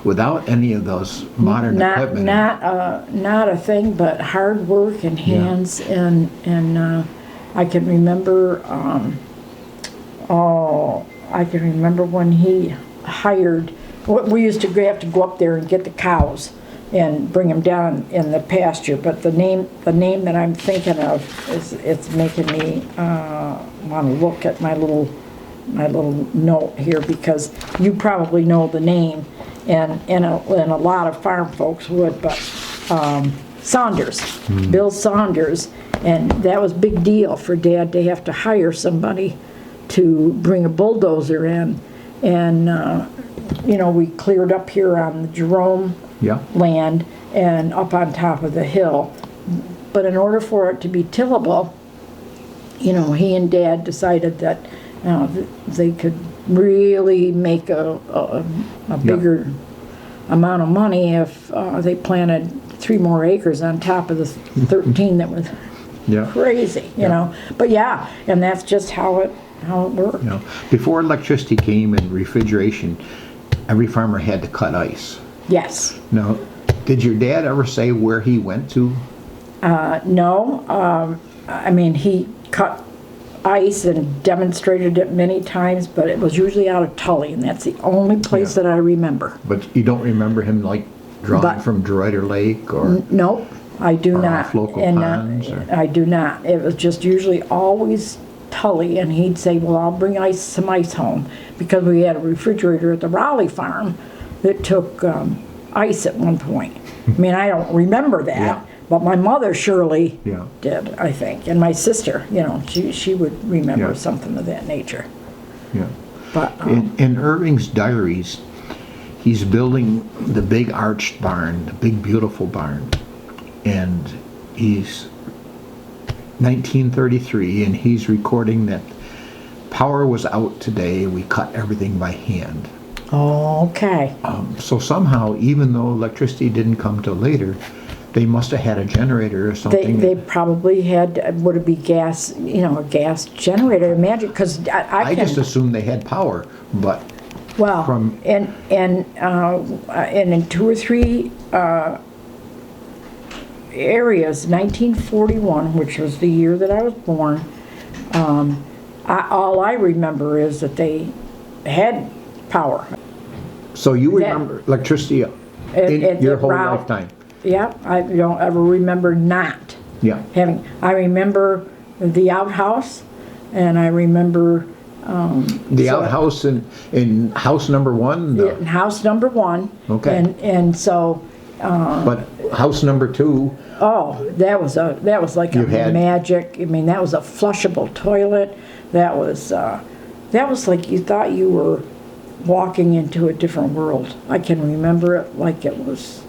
without any of those modern equipment. Not a thing, but hard work and hands, and I can remember. I can remember when he hired. We used to have to go up there and get the cows and bring them down in the pasture. But the name that I'm thinking of it's making me want to look at my little note here, because you probably know the name, and a lot of farm folks would, but Saunders, Bill Saunders, and that was a big deal for Dad to have to hire somebody to bring a bulldozer in, and we cleared up here on the Jerome Yeah. land and up on top of the hill, but in order for it to be tillable, he and Dad decided that they could really make a bigger amount of money if they planted 3 more acres on top of the 13 that was Yeah. crazy, you know. But yeah, and that's just how it worked. You know, before electricity came and refrigeration, every farmer had to cut ice. Yes. Now, did your dad ever say where he went to? No. He cut ice and demonstrated it many times, but it was usually out of Tully, and that's the only place Yeah. that I remember. But you don't remember him like drawing But- from Dreiter Lake or? Nope, I do Or not. off local And, ponds, or- I do not. It was just usually always Tully, and he'd say, well, I'll bring some ice home, because we had a refrigerator at the Raleigh farm that took ice at one point. I don't remember that, Yeah. but my mother surely Yeah. did, I think, and my sister, she would remember Yeah. something of that nature. Yeah. But In Irving's diaries, he's building the big arched barn, the big beautiful barn, and he's 1933, and he's recording that power was out today. We cut everything by hand. okay. So somehow, even though electricity didn't come till later, they must have had a generator or something. They probably had, would it be gas, a gas generator, imagine, because I I can, just assumed they had power, but well, from- and in 2 or 3 areas, 1941, which was the year that I was born, all I remember is that they had power. so you That- remember electricity in at your the whole route- lifetime. Yeah, I don't ever remember not Yeah. having. I remember the outhouse, and I remember The so- outhouse in house number 1, in house number 1. Okay. And so, but house number 2, oh, that was like You a had- magic. I mean, that was a flushable toilet. That was like you thought you were walking into a different world. I can remember it like it was.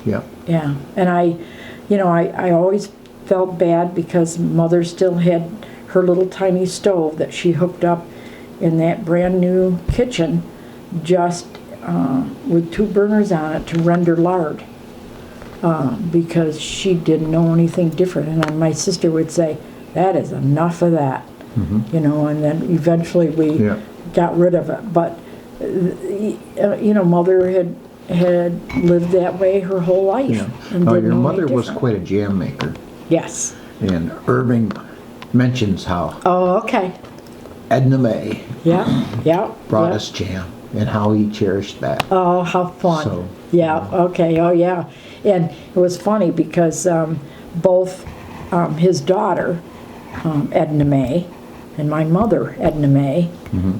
yeah. Yeah, and I always felt bad because Mother still had her little tiny stove that she hooked up in that brand new kitchen, just with 2 burners on it to render lard, because she didn't know anything different. And then my sister would say, "That is enough of that," and then eventually we Yeah. got rid of it. But Mother had lived that way her whole life. Yeah. And Now, didn't your know mother any was different. quite a jam maker, Yes. and Irving mentions how Oh, okay. Edna May Yeah, yeah. brought yeah. us jam and how he cherished that. Oh, how fun. So, yeah, okay, oh, yeah. And it was funny because both his daughter, Edna May, and my mother, Edna May,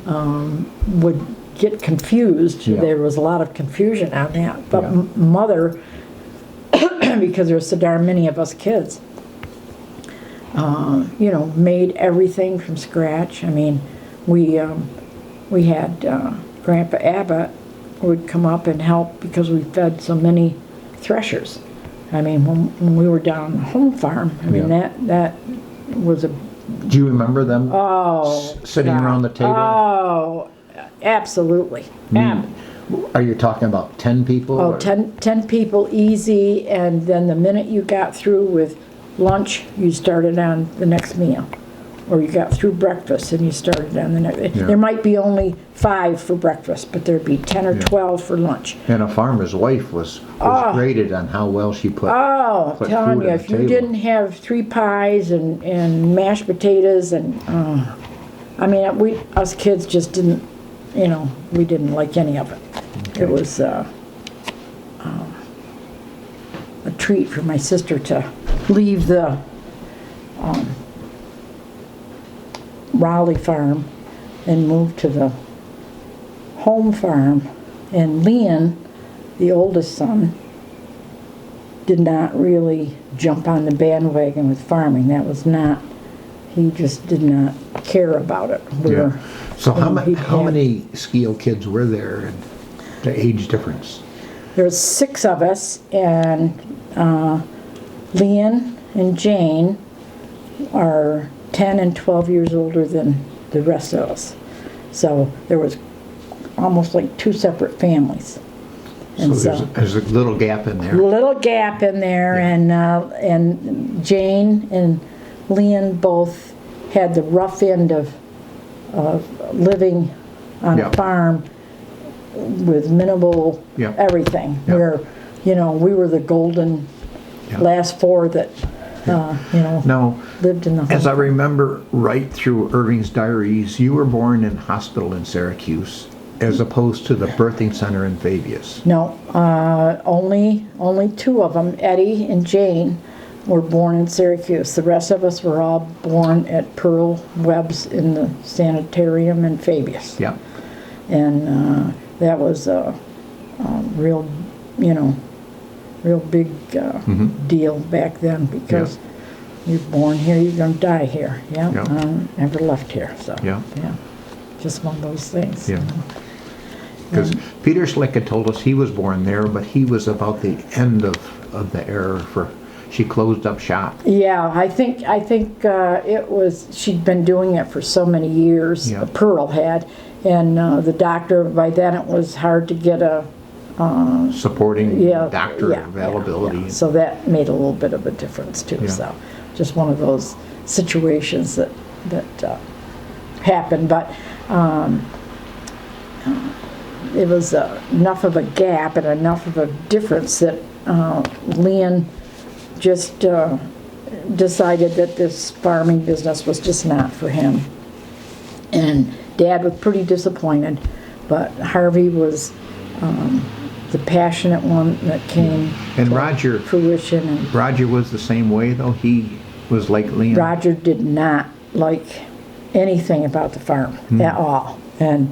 would get confused. Yeah. There was a lot of confusion on that. But Yeah. Mother, because there's so darn many of us kids, made everything from scratch. I mean, we had Grandpa Abbott would come up and help because we fed so many threshers. I mean, when we were down on the home farm, I mean, Yeah. that was a, Do you remember them sitting God. around the table? Oh, absolutely. Are you talking about 10 people? Oh, or- 10 people easy, and then the minute you got through with lunch, you started on the next meal. Or you got through breakfast and you started on the next. Yeah. There might be only 5 for breakfast, but there'd be 10 or 12 for lunch. And a farmer's wife was graded on how well she put. Oh, put telling food you, on if the you table. didn't have 3 pies and mashed potatoes and, I mean, us kids just didn't, we didn't like any of it. It was a treat for my sister to leave the Raleigh farm and move to the home farm. And Leon, the oldest son, did not really jump on the bandwagon with farming. That was not, he just did not care about it. Yeah. So he how had- many Skeele kids were there, and the age difference? There's 6 of us, and Leon and Jane are 10 and 12 years older than the rest of us. So there was almost like 2 separate families. And So there's a little gap in there. little gap in there, and Jane and Leon both had the rough end of living on Yeah. a farm with minimal Yeah. everything. Yeah. Where, we were the golden Yeah. last 4 that, Now, lived in the home. as I remember right through Irving's diaries, you were born in hospital in Syracuse, as opposed to the birthing center in Fabius. No, only 2 of them, Eddie and Jane, were born in Syracuse. The rest of us were all born at Pearl Webb's in the sanitarium in Fabius. Yeah. And that was a real, real big deal back then, because you're born here, you're gonna die here. Yeah, Yeah. never left here, so. Yeah. just one of those things. Yeah. Because Peter Slick had told us he was born there, but he was about the end of the era for, she closed up shop. Yeah, I think it was, she'd been doing it for so many years, Yeah. Pearl had, and the doctor, by then it was hard to get a Supporting yeah, doctor yeah, availability. yeah. So that made a little bit of a difference too. Yeah. So just one of those situations that happened, but it was enough of a gap and enough of a difference that Leon just decided that this farming business was just not for him. And Dad was pretty disappointed, but Harvey was the passionate one that came And to Roger, fruition. And Roger was the same way though. He was like Leon. Roger did not like anything about the farm at all. And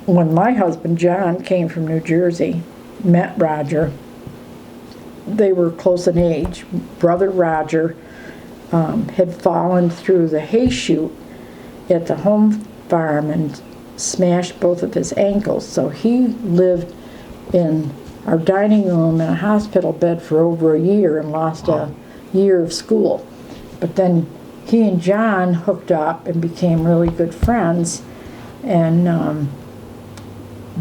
when my husband John came from New Jersey, met Roger, they were close in age. Brother Roger had fallen through the hay chute at the home farm and smashed both of his ankles. So he lived in our dining room in a hospital bed for over a year and lost a year of school. But then he and John hooked up and became really good friends. And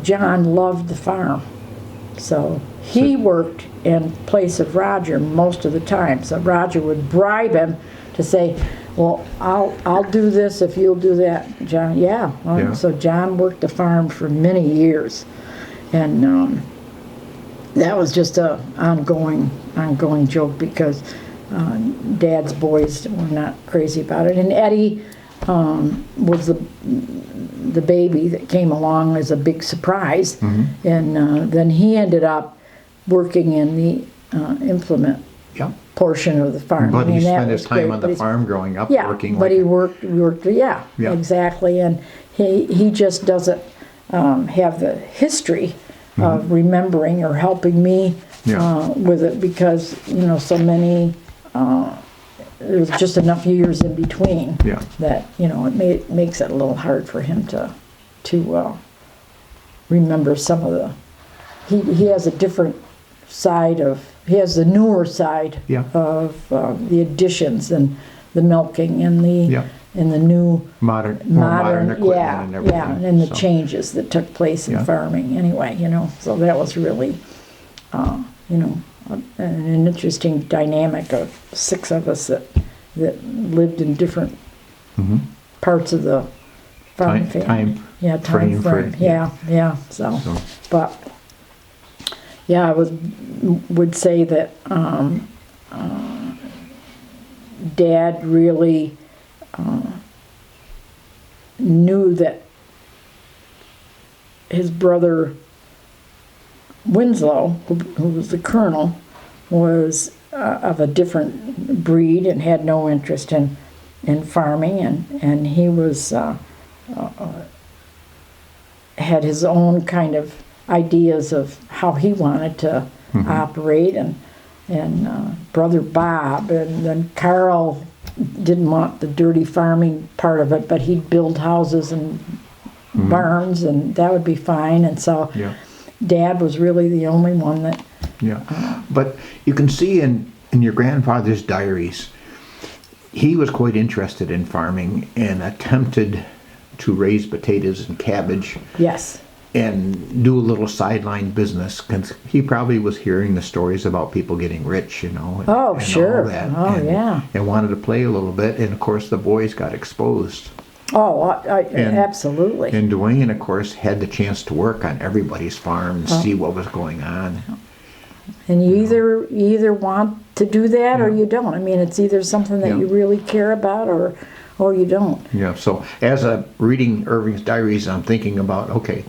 John loved the farm. So he worked in place of Roger most of the time. So Roger would bribe him to say, well, I'll do this if you'll do that. John, yeah. Well, Yeah. So John worked the farm for many years. And that was just a ongoing joke because Dad's boys were not crazy about it. And Eddie was the baby that came along as a big surprise. Mm-hmm. And then he ended up working in the implement Yeah. portion of the farm. But he that spent his was time great, on but the he's- farm growing up Yeah, working but like he worked, yeah, Yeah. exactly. And he just doesn't have the history of remembering or helping me Yeah. with it because, so many, there's just enough years in between Yeah. that, it makes it a little hard for him to remember some of the, he has a different side of, he has the newer side Yeah. of the additions and the milking and the Yeah. and the new more modern equipment yeah, and everything. yeah, and the so. changes that took place in Yeah. farming anyway, so that was really an interesting dynamic of 6 of us that lived in different Mhm. parts of the farm family. Time Yeah, frame for frame. it, Yeah, yeah. So, but yeah, I would say that Dad really knew that his brother Winslow, who was the colonel, was of a different breed and had no interest in farming, and he was had his own kind of ideas of how he wanted to operate, and brother Bob, and then Carl didn't want the dirty farming part of it, but he'd build houses and barns, and that would be fine. And so Yeah. Dad was really the only one that Yeah. But you can see in your grandfather's diaries, he was quite interested in farming and attempted to raise potatoes and cabbage yes. and do a little sideline business, because he probably was hearing the stories about people getting rich, and Oh, and sure. all that, Oh, and, yeah. and wanted to play a little bit, and of course the boys got exposed. Oh, And- absolutely. And Duane, of course, had the chance to work on everybody's farm and see what was going on. And you either want to do that or Yeah. you don't. I mean, it's either something that Yeah. you really care about or you don't. Yeah, so as I'm reading Irving's diaries, I'm thinking about, okay,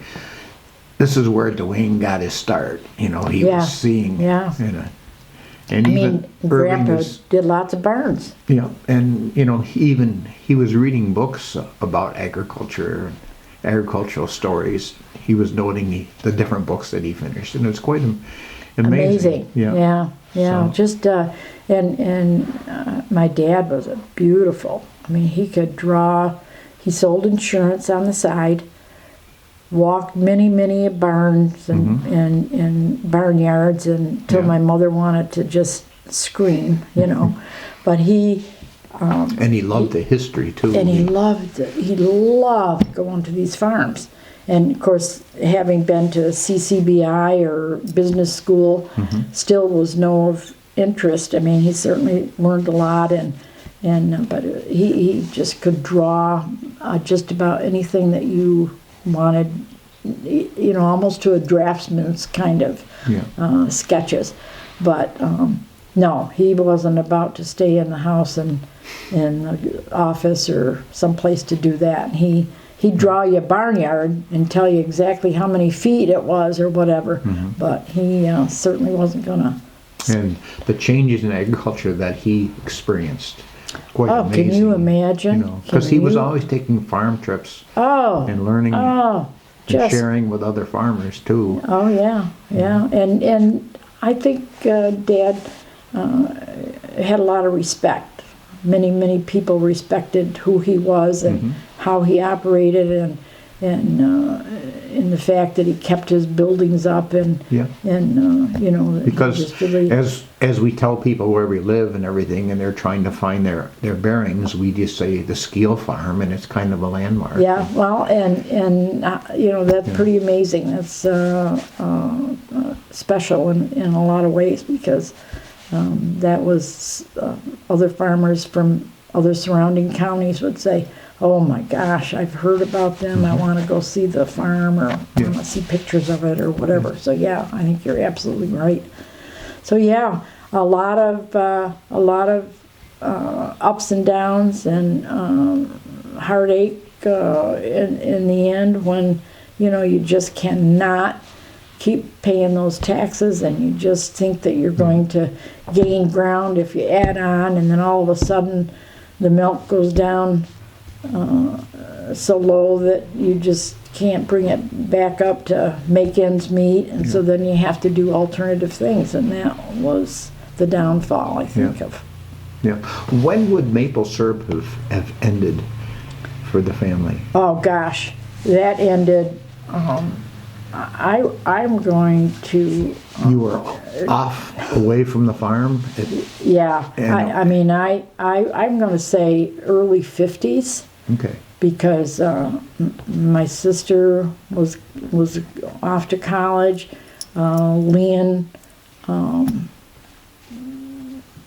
this is where Duane got his start. He Yeah, was seeing, yeah. and I even mean, Irving Grandpa was, did lots of barns. and he was reading books about agriculture, agricultural stories. He was noting the different books that he finished, and it's quite amazing. Yeah. So- Just and my dad was a beautiful. I mean, he could draw. he sold insurance on the side, walked many barns and barnyards until Yeah. my mother wanted to just scream, you know. But he And he loved the history too. and he loved it. He loved going to these farms. And of course, having been to CCBI or business school, still was no of interest. I mean, he certainly learned a lot, but he just could draw just about anything that you wanted, you know, almost to a draftsman's kind of sketches. But no, he wasn't about to stay in the house and in the office or someplace to do that. He'd draw you a barnyard and tell you exactly how many feet it was or whatever, but he certainly wasn't gonna. And the changes in agriculture that he experienced, quite amazing. Can you imagine? You know, because he was always taking farm trips and learning and sharing with other farmers too. Oh yeah, and I think Dad had a lot of respect. Many people respected who he was and how he operated, and in the fact that he kept his buildings up and you know, Because just really, as we tell people where we live and everything, and they're trying to find their bearings, we just say the Skeele farm, and it's kind of a landmark. yeah, well, and you know, that's pretty amazing. That's special in a lot of ways, because that was other farmers from other surrounding counties would say, oh my gosh, I've heard about them, I want to go see the farm, or I want to see pictures of it or whatever. So yeah, I think you're absolutely right. So yeah, a lot of ups and downs and heartache in the end, when you know you just cannot keep paying those taxes, and you just think that you're going to gain ground if you add on, and then all of a sudden the milk goes down so low that you just can't bring it back up to make ends meet, and so then you have to do alternative things, and that was the downfall, I think, of. Yeah. When would maple syrup have ended for the family? Oh gosh, that ended. I'm going to. You were off away from the farm? Yeah, I mean, I'm going to say early 50s. Okay. Because my sister was off to college. Leon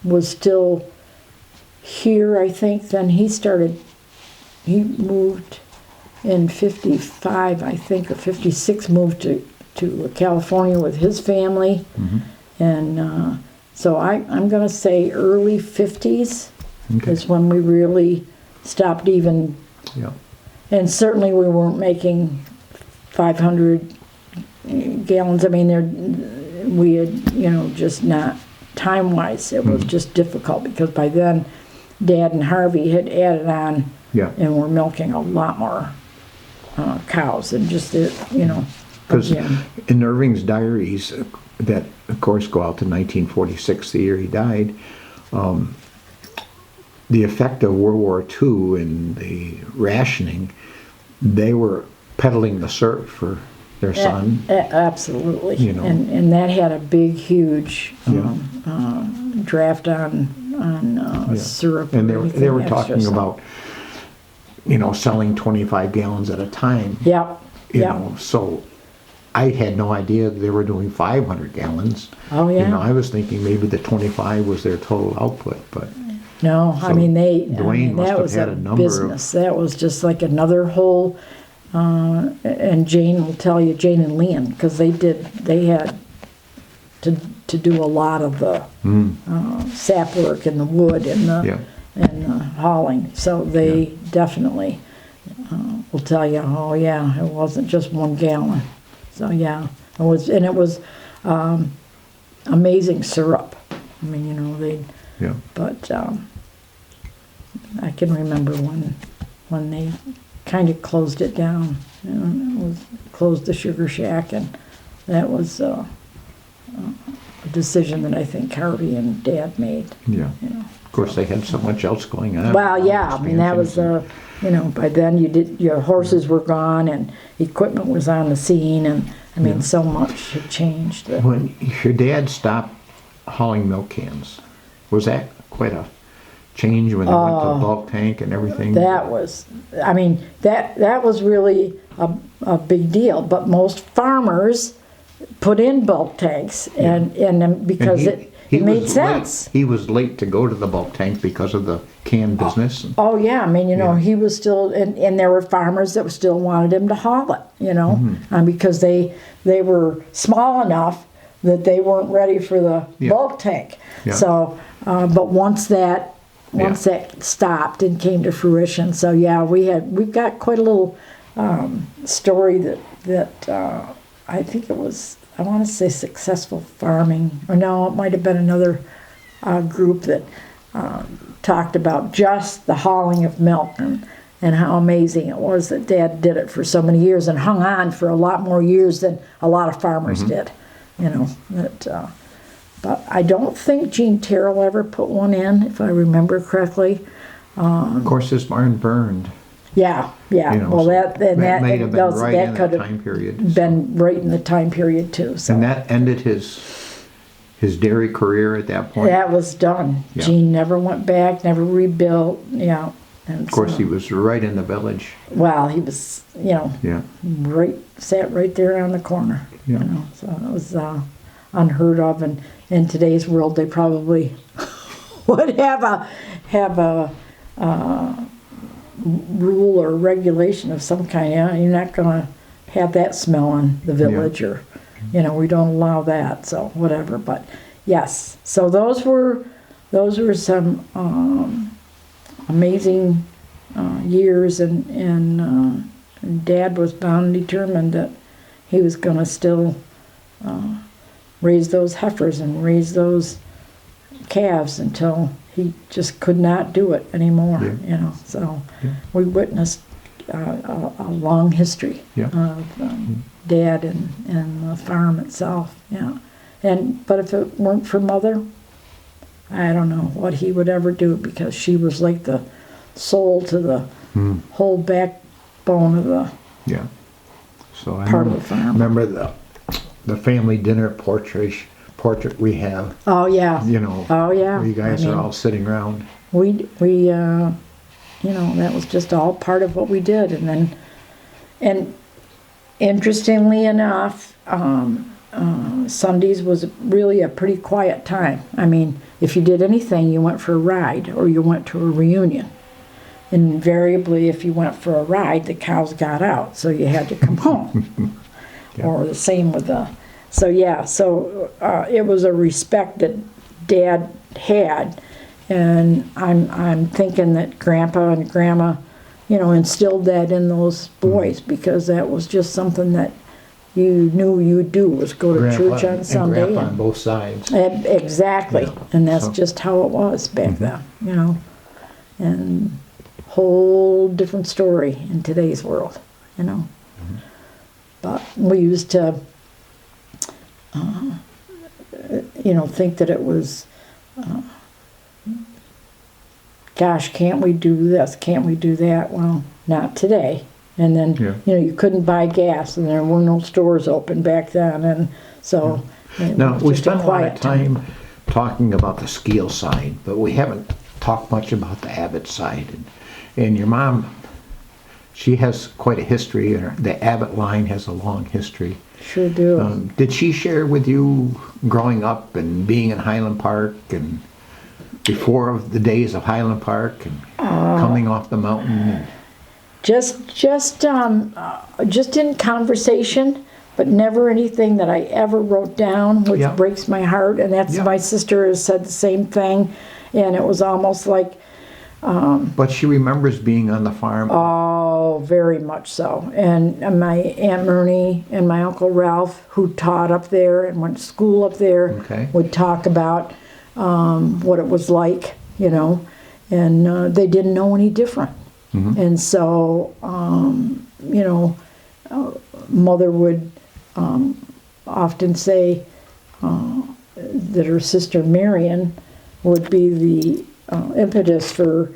was still here, I think. Then he moved in 55, I think, or 56, moved to California with his family. And so I'm going to say early 50s is when we really stopped even. Yeah. And certainly we weren't making 500 gallons. I mean, we had, you know, just not time-wise. It was just difficult, because by then Dad and Harvey had added on and were milking a lot more cows, and just, you know. Because in Irving's diaries, that of course go out to 1946, the year he died, the effect of World War II and the rationing, they were peddling the syrup for their son. Absolutely. You know. And that had a big, huge draft on syrup. And they were talking about, you know, selling 25 gallons at a time. Yep. You know, so I had no idea they were doing 500 gallons. Oh, yeah. You know, I was thinking maybe the 25 was their total output, but... No, So I mean, Duane must that have was had a a number business. That was just like another whole, and Jane will tell you, Jane and Leon, because they had to do a lot of the sap work and the wood and the hauling. So they definitely will tell you, oh yeah, it wasn't just 1 gallon. So yeah, it was amazing syrup. I mean, you know, but I can remember when they kind of closed it down. You know, closed the sugar shack, and that was a decision that I think Harvey and Dad made. Yeah. You know, of course, they had so much else going on. Well, yeah, I mean, that was you know, by then your horses were gone and equipment was on the scene, and I mean, so much had changed. When your dad stopped hauling milk cans, was that quite a change when they went to bulk tank and everything? That was, I mean, that was really a big deal. But most farmers put in bulk tanks, and because it made sense. He was late to go to the bulk tank because of the can business. Oh yeah, I mean, you know, he was still, and there were farmers that still wanted him to haul it, you know, because they were small enough that they weren't ready for the bulk tank. Yeah. So, but once that stopped and came to fruition, so yeah, we've got quite a little story that I think it was, I want to say Successful Farming, or no, it might have been another group that talked about just the hauling of milk and how amazing it was that Dad did it for so many years and hung on for a lot more years than a lot of farmers did, you know. But I don't think Gene Terrell ever put one in, if I remember correctly. Of course, this barn burned. Yeah. You know, Well, so that may have been right in could the have time period. been right in the time period too. So And that ended his dairy career at that point. that was done. Yeah. Gene never went back, never rebuilt. Yeah. And Of course, he was right in the village. well, he was, you know, Yeah. sat right there on the corner. Yeah. You know, so it was unheard of, and in today's world, they probably would have a rule or regulation of some kind. Yeah, you're not gonna have that smell in the village, or you know, we don't allow that. So whatever. But yes, so those were some amazing years, and Dad was bound and determined that he was going to still raise those heifers and raise those calves until he just could not do it anymore. Yeah. You know, so we witnessed a long history Yeah. of Dad and the farm itself. Yeah, but if it weren't for Mother, I don't know what he would ever do, because she was like the soul to the whole backbone of the Yeah. So I part of the farm. remember the family dinner portrait we have. Oh yeah. You know. Oh yeah. where you guys I mean, are all sitting around. we you know, that was just all part of what we did. And interestingly enough, Sundays was really a pretty quiet time. I mean, if you did anything, you went for a ride or you went to a reunion. Invariably, if you went for a ride, the cows got out, so you had to come home. Yeah. Or the same with so it was a respect that Dad had, and I'm thinking that Grandpa and Grandma, you know, instilled that in those boys, because that was just something that you knew you'd do, was go to church on Sunday. And Grandpa on both sides. Exactly, Yeah. and that's So- just how it was back then, you know. And whole different story in today's world, you know. But we used to, you know, think that it was, gosh, can't we do this? Can't we do that? Well, not today. And then, you know, you couldn't buy gas, and there were no stores open back then, and so. it Now, was we just spent a lot quiet of time talking about the Skeele side, but we haven't talked much about the Abbott side. And your mom, she has quite a history, and the Abbott line has a long history. Sure do. Did she share with you growing up and being in Highland Park and before the days of Highland Park and coming off the mountain? And, Just in conversation, but never anything that I ever wrote down, which Yeah. breaks my heart. And that's, Yeah. my sister has said the same thing, and it was almost like, but she remembers being on the farm. oh, very much so. And my Aunt Myrnie and my Uncle Ralph, who taught up there and went to school up there, Okay. would talk about what it was like, you know, and they didn't know any different. And so, you know, Mother would often say that her sister Marion would be the impetus for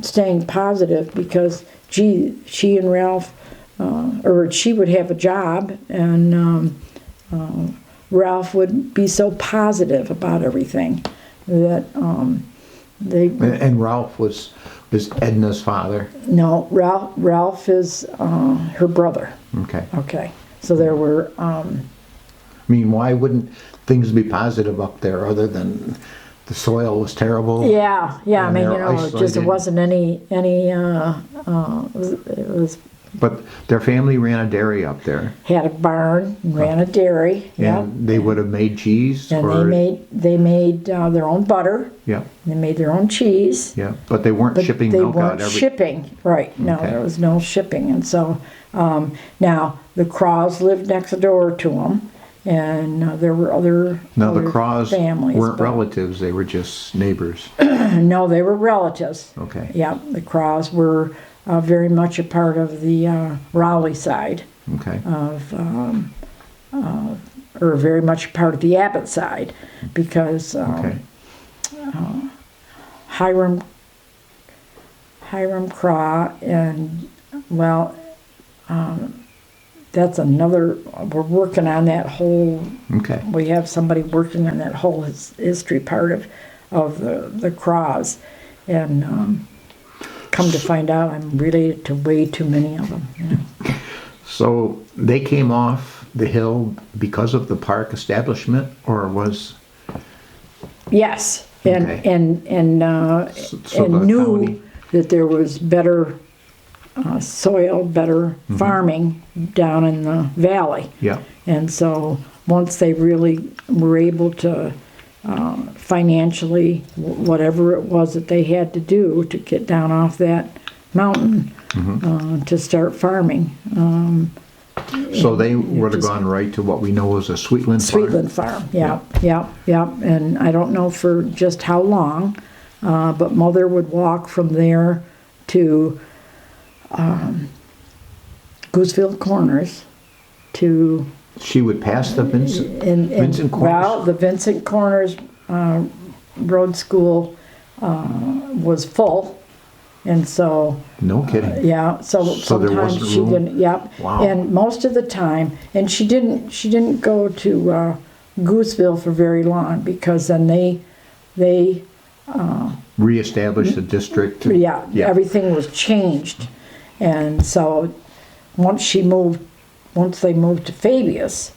staying positive because, gee, she and Ralph, or she would have a job, and Ralph would be so positive about everything that they. And Ralph was Edna's father. No, Ralph is her brother. Okay. Okay, so there were. I mean, why wouldn't things be positive up there other than the soil was terrible? Yeah. I and mean, they're you know, it just it isolated? wasn't any. It was But their family ran a dairy up there. had a barn, and ran a dairy. Yep. And they would have made cheese? And or, they made their own butter. Yeah, They made their own cheese. yeah. But they weren't But shipping they milk out weren't every... shipping, right? No, Okay. there was no shipping, and so now the Craws lived next door to them, and there were other No, the other Craws families, weren't but- relatives. They were just neighbors. No, they were relatives. Okay. Yeah, the Craws were very much a part of the Raleigh side Okay. of, or very much a part of the Abbott side, because Okay. Hiram Craw, and well, that's another. We're working on that whole. Okay. We have somebody working on that whole history part of the Craws, and come to find out, I'm related to way too many of them. You know? So they came off the hill because of the park establishment, or was... Yes, and Okay. and So and the knew county- that there was better soil, better farming down in the valley. Yeah. And so once they really were able to financially, whatever it was that they had to do to get down off that mountain to start farming. So they would have gone right to what we know as a Sweetland farm? Sweetland Farm, yeah. And I don't know for just how long, but Mother would walk from there to Goosefield Corners to She would pass the Vincent Corners? Well, the Vincent Corners Road School was full, and so No kidding. yeah. So So there sometimes wasn't she room? didn't. Yep. Wow. And most of the time, and she didn't go to Gooseville for very long, because then they Reestablish the district? yeah, everything was changed, and so once they moved to Fabius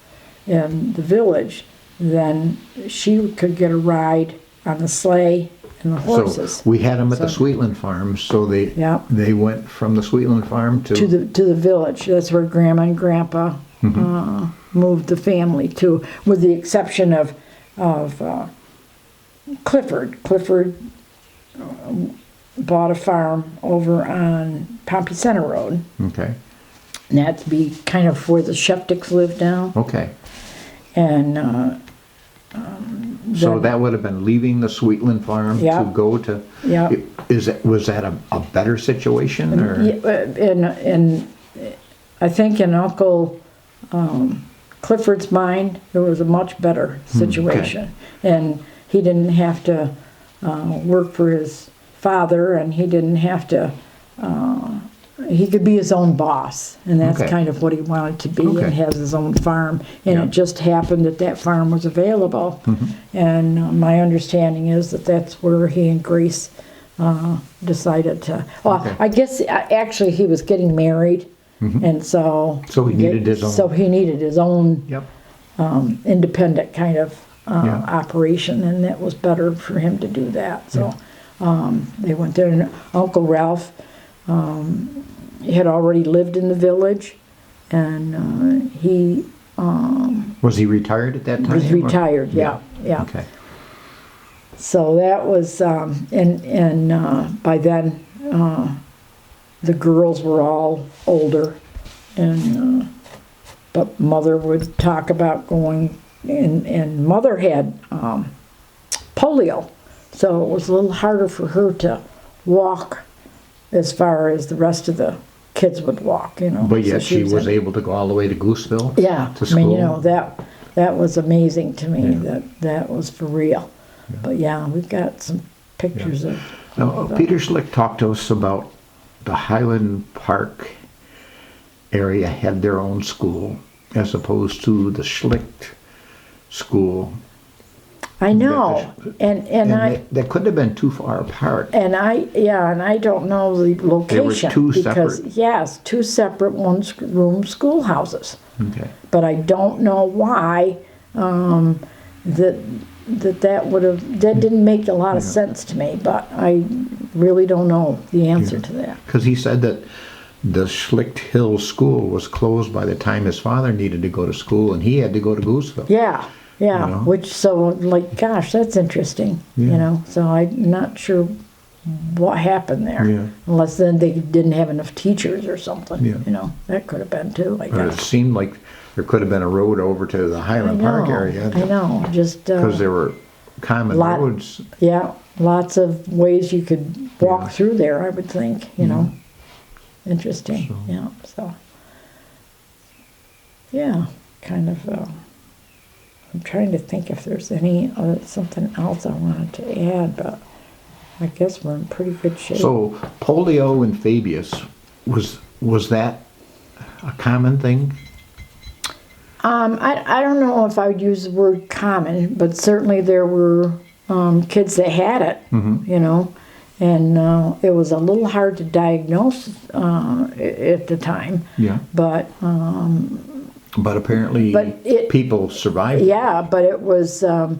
in the village, then she could get a ride on the sleigh and the horses So we had them at the So- Sweetland farm, so they Yeah. they went from the Sweetland farm to... to the village. That's where Grandma and Grandpa moved the family to, with the exception of Clifford. Clifford bought a farm over on Pompey Center Road. Okay, And that'd be kind of where the Shepticks live now. okay. And So then- that would have been leaving the Sweetland farm Yeah. to go to... Yeah. Was that a better situation, or... and I think in Uncle Clifford's mind, it was a much better situation. And he didn't have to work for his father, and he didn't have to... he could be his own boss, and that's Okay. kind of what he wanted to be, Okay. and has his own farm. And Yeah. it just happened that that farm was available. And my understanding is that that's where he and Grace decided to. Well, Okay. I guess actually he was getting married, and so. So he needed his own. So he needed his own Yep. independent kind of Yeah. operation, and it was better for him to do that. So they went there, and Uncle Ralph had already lived in the village, and he Was he retired at that time? was or- retired. Yeah. Okay. So that was, and by then the girls were all older, and but Mother would talk about going, and Mother had polio, so it was a little harder for her to walk as far as the rest of the kids would walk, you know. But So yet she was in- able to go all the way to Gooseville? Yeah, To I mean, you school? know, that was amazing to me. Yeah. That was for real. But yeah, we've got some pictures of. Now, Peter Schlick talked to us about the Highland Park area had their own school as opposed to the Schlicht school. I know, and That couldn't have been too far apart. and I don't know the location. two because, separate- yes, two separate one-room schoolhouses. Okay. But I don't know why that didn't make a lot of sense to me, but I really don't know the answer to that. Because he said that the Schlicht Hill School was closed by the time his father needed to go to school, and he had to go to Gooseville. Yeah, You know? which, so, like, gosh, that's interesting, you Yeah. know, so I'm not sure what happened there. Yeah. Unless then they didn't have enough teachers or something, Yeah. you know, that could have been too, I But it guess. seemed like there could have been a road over to the I Highland Park know, area. I know, just, Because there were common lot- roads. yeah, lots of ways you could walk Yeah. through there, I would think, you know. Interesting, So- yeah, so. Yeah, kind of, I'm trying to think if there's any, something else I wanted to add, but I guess we're in pretty good shape. So polio and Fabius, was that a common thing? I don't know if I would use the word common, but certainly there were kids that had it, Mm-hmm. you know, and it was a little hard to diagnose at the time, Yeah. but But apparently people survived. yeah, but it was either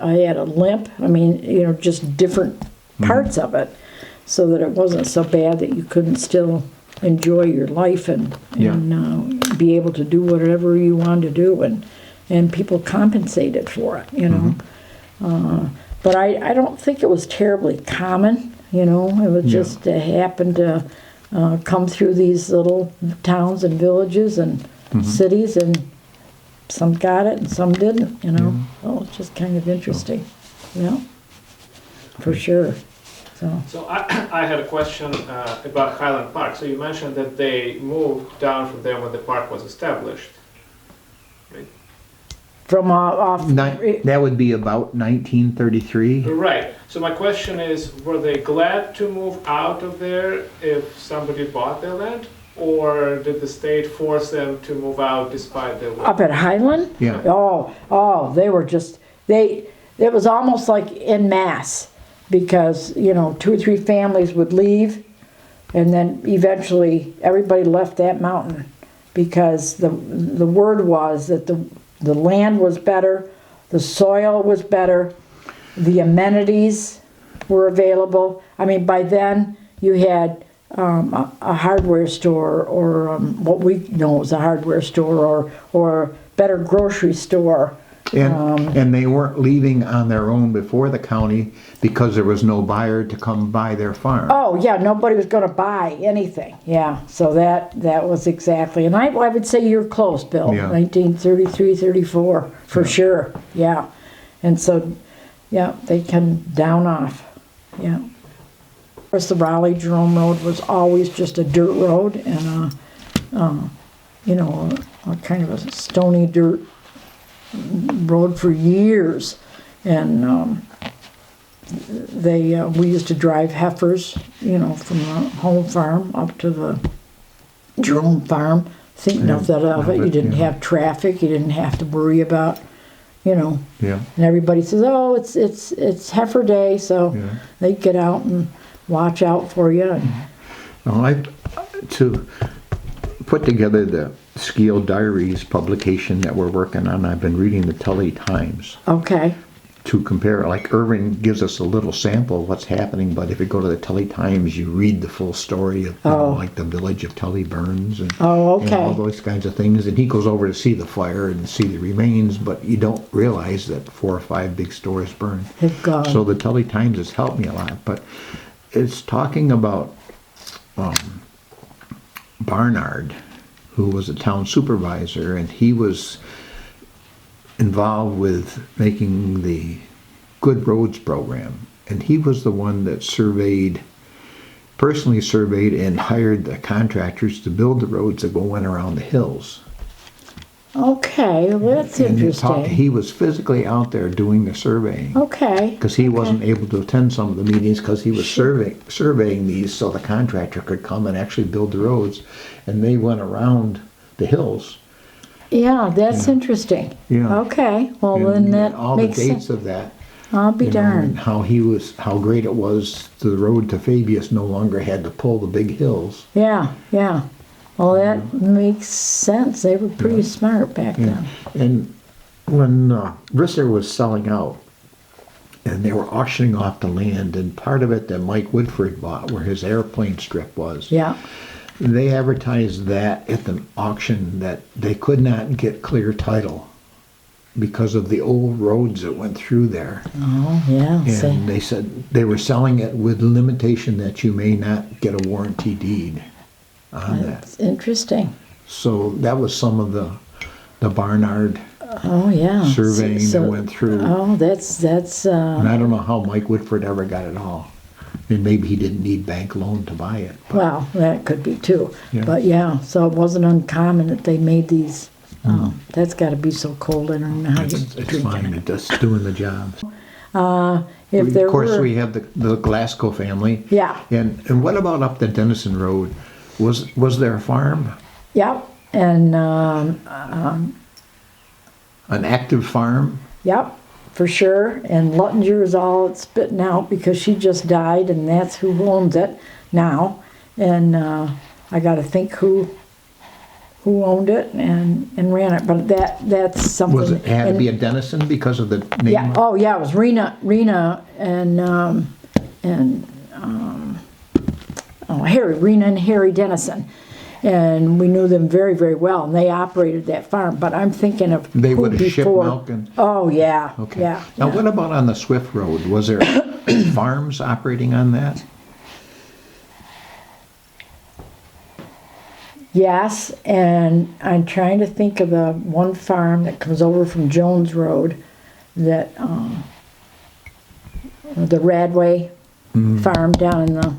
I had a limp, I mean, you know, just different parts of it, so that it wasn't so bad that you couldn't still enjoy your life and be able to do whatever you wanted to do, and people compensated for it, you know. But I don't think it was terribly common, you know. It was just happened to come through these little towns and villages and cities, and some got it and some didn't, you know. So it's just kind of interesting, yeah, for sure. So I had a question about Highland Park. So you mentioned that they moved down from there when the park was established. From off. That would be about 1933. Right. So my question is, were they glad to move out of there if somebody bought their land? Or did the state force them to move out despite their will? Up at Highland? Yeah. Oh, they were just, it was almost like en masse, because, you know, 2 or 3 families would leave, and then eventually everybody left that mountain, because the word was that the land was better, the soil was better, the amenities were available. I mean, by then you had a hardware store, or what we know as a hardware store, or better grocery store. And they weren't leaving on their own before the county because there was no buyer to come buy their farm. Oh, yeah, nobody was gonna buy anything, yeah, so that was exactly, and I would say you're close, Bill, Yeah. 1933, 34, for sure, yeah. And so, yeah, they come down off, yeah. Of course, the Raleigh-Jerome Road was always just a dirt road, and you know, a kind of a stony dirt road for years, and we used to drive heifers, you know, from the home farm up to the Jerome farm. Thinking of it, you didn't have traffic, you didn't have to worry about, you know. Yeah. And everybody says, "Oh, it's heifer day," so they get out and watch out for you. And, Well, to put together the Skeele Diaries publication that we're working on, I've been reading the Tully Times okay. to compare. Like Irvin gives us a little sample of what's happening, but if you go to the Tully Times, you read the full story of you know, like the village of Tully burns and, Oh, and all okay. those kinds of things. And he goes over to see the fire and see the remains, but you don't realize that 4 or 5 big stores burned. They've gone. So the Tully Times has helped me a lot, but it's talking about Barnard, who was a town supervisor, and he was involved with making the Good Roads program. And he was the one that personally surveyed and hired the contractors to build the roads that went around the hills. Okay, well, that's And interesting. he was physically out there doing the surveying. Okay. Because he wasn't able to attend some of the meetings because he was surveying these so the contractor could come and actually build the roads. And they went around the hills. Yeah, that's interesting. Yeah. Okay, well, And then that all the makes dates sense. of that. I'll be You know, and darned. how great it was. The road to Fabius no longer had to pull the big hills. Yeah, yeah. Well, that makes sense. They were pretty smart back then. And when Risser was selling out, and they were auctioning off the land, and part of it that Mike Woodford bought, where his airplane strip was, Yeah. they advertised that at the auction that they could not get clear title because of the old roads that went through there. Oh, yeah. See. And they said they were selling it with limitation that you may not get a warranty deed on that. That's interesting. So that was some of the Barnard Oh, yeah. surveying that went through. Oh, that's And I don't know how Mike Woodford ever got it all. And maybe he didn't need bank loan to buy it. But well, that could be too. Yeah. But yeah, so it wasn't uncommon that they made these. That's got to be so cold. I don't know how you it's drink fine. it. It's just doing the job. If there Of course, were, we have the Glasgow family. yeah, And what about up the Dennison Road? Was there a farm? yep, and An active farm? yep, for sure. And Luttinger is all it's spitting out because she just died, and that's who owns it now. And I got to think who owned it and ran it. But that's something. Was it had to and- be a Dennison because of the name? Yeah. Oh, yeah. It was Rena, Rena and Harry Dennison, and we knew them very, very well. And they operated that farm. But I'm thinking of They who would have shipped before. milk and. Oh, yeah. Okay. Yeah. Now, yeah. what about on the Swift Road? Was there farms operating on that? Yes, and I'm trying to think of the one farm that comes over from Jones Road, that the Radway farm down in the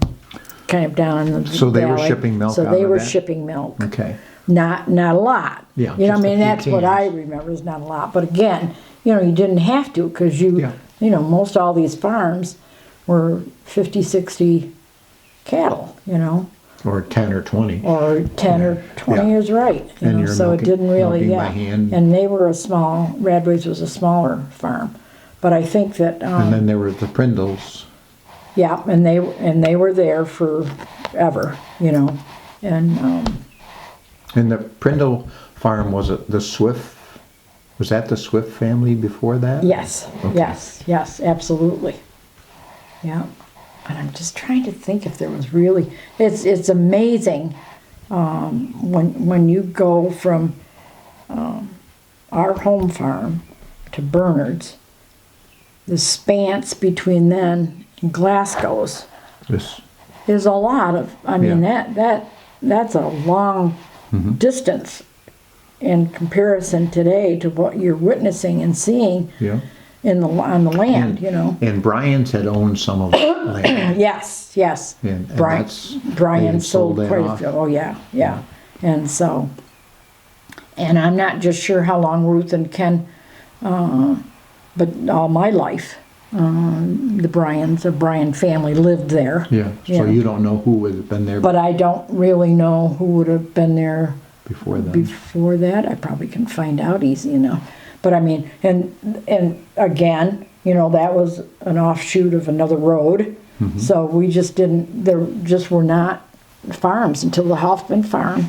So they were valley. shipping milk So out they of were that? shipping milk. Okay. Not a lot. Yeah, You know, I just a mean, few that's what I cans. remember is not a lot. But again, you know, you didn't have to because Yeah. you know, most all these farms were 50, 60 cattle, you know. Or 10 or 20. Or 10 or 20 Yeah. is right. You And know, you're so it milking- didn't really, milking yeah. by hand. And they were Radways was a smaller farm. But I think that, And then there were the Prindles. yeah, and they were there forever, you know. And And the Prindle farm, was it the Swift? Was that the Swift family before that? yes, Okay. yes, absolutely. Yeah. And I'm just trying to think if there was really, it's amazing when you go from our home farm to Bernard's, the span between then and Glasgow's This, is a lot of, I mean, that's a long distance in comparison today to what you're witnessing and seeing yeah. on the land, you know. And Brian's had owned some of that land. Yes, yes. And Brian, that's- they Brian had sold sold that quite a off. few. Oh, yeah, yeah. And so, and I'm not just sure how long Ruth and Ken, but all my life, the Bryan family lived there. Yeah, so you don't know who would have been there But I don't really know who would have been there before then. before that. I probably can find out easy enough. But I mean, and again, you know, that was an offshoot of another road. So we just didn't, there just were not farms until the Hoffman farm.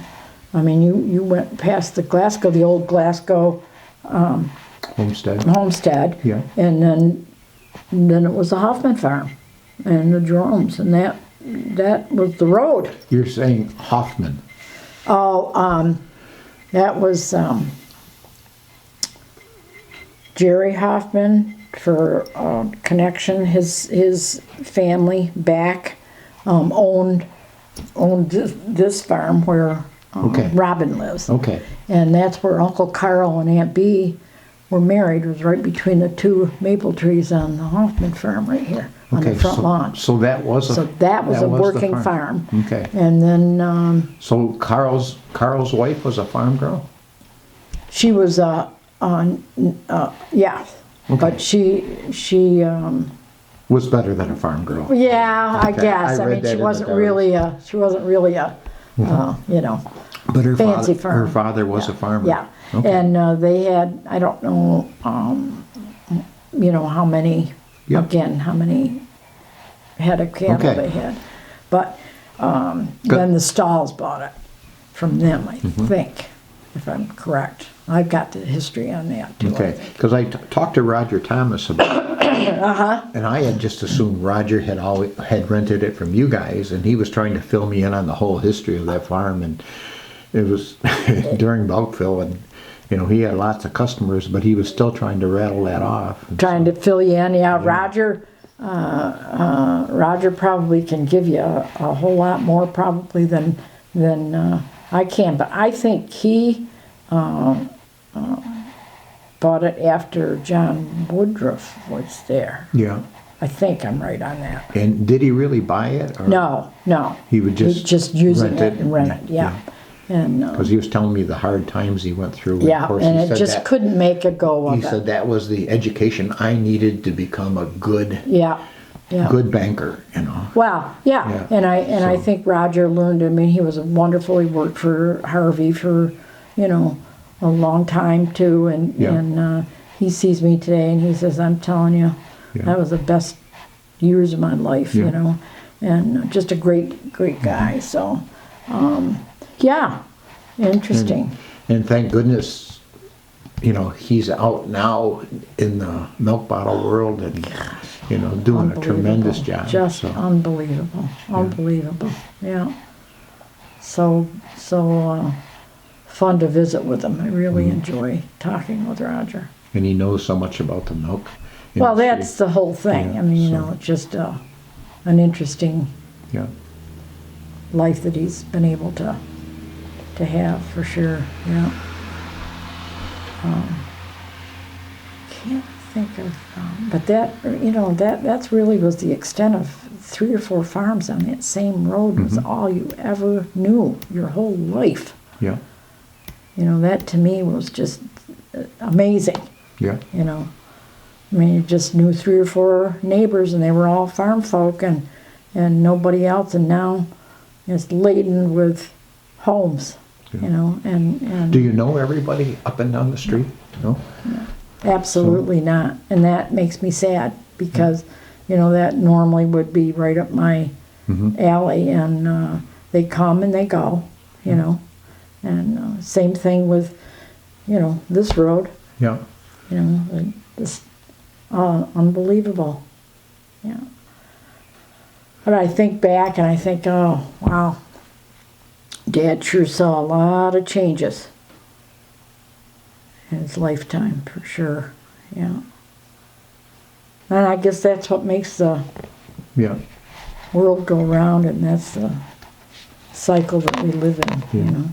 I mean, you went past the Glasgow, the old Glasgow Homestead. homestead. Yeah. And then it was the Hoffman farm and the Jeromes, and that was the road. You're saying Hoffman. Oh, that was Jerry Hoffman for connection. His family back owned this farm where Okay. Robin lives. Okay. And that's where Uncle Carl and Aunt Bee were married. It was right between the two maple trees on the Hoffman farm right here on Okay. the front lawn. So that was a. So that was a the working farm. Okay. And then So Carl's wife was a farm girl? She was on, yeah, Okay. but she Was better than a farm girl. yeah, I Okay, guess. I I read mean, that she in the wasn't diary. really a, you know, But her fancy father, farm. her father was Yeah, a farmer. yeah. Okay. And they had, I don't know, you know, how many, Yep. again, how many head of cattle Okay. they had. But Good. then the Stalls bought it from them, I Mm-hmm. think, if I'm correct. I've got the history on that too. I Okay, think. because I talked to Roger Thomas about it. And I had just assumed Roger had rented it from you guys, and he was trying to fill me in on the whole history of that farm, and it was during bulk-fill, and, you know, he had lots of customers, but he was still trying to rattle that off. And Trying to fill you in, yeah, Roger, Roger probably can give you a whole lot more probably than I can, but I think he bought it after John Woodruff was there. Yeah, I think I'm right on that. and did he really buy it? Or No, He would just using rent it and rent it, yeah. And, Because he was telling me the hard times he went through. yeah, of course, and he it said just that- couldn't make a go He of said it. that was the education I needed to become a good Yeah, yeah. good banker, you know. Well, yeah, Yeah, and I so- think Roger learned. I mean, he was wonderful. He worked for Harvey for, you know, a long time too. And Yeah. he sees me today and he says, "I'm telling you, Yeah. that was the best years of my life." Yeah. You know, and just a great guy. So, yeah, interesting. And thank goodness, you know, he's out now in the milk bottle world and, you know, doing a tremendous Unbelievable. job. Just so. unbelievable, unbelievable. Yeah. So fun to visit with him. I really Mm-hmm. enjoy talking with Roger. And he knows so much about the milk Well, industry. that's the whole thing. Yeah, I mean, you so- know, it's just an interesting Yeah. life that he's been able to have for sure. Yeah. Can't think of, but that, you know, that's really was the extent of 3 or 4 farms on that same road was all you ever knew your whole life. Yeah. You know, that to me was just amazing. Yeah. You know, I mean, you just knew 3 or 4 neighbors, and they were all farm folk, and nobody else. And now it's laden with homes. Yeah. You know, and Do you know everybody up and down the street? No? absolutely not. And that makes me sad because, you know, that normally would be right up my alley, and they come and they go. You know, and same thing with, you know, this road. Yeah. You know, this unbelievable. Yeah. But I think back and I think, oh, wow. Dad sure saw a lot of changes in his lifetime, for sure. Yeah. And I guess that's what makes the Yeah. world go round, and that's the cycle that we live in, you Yeah. know.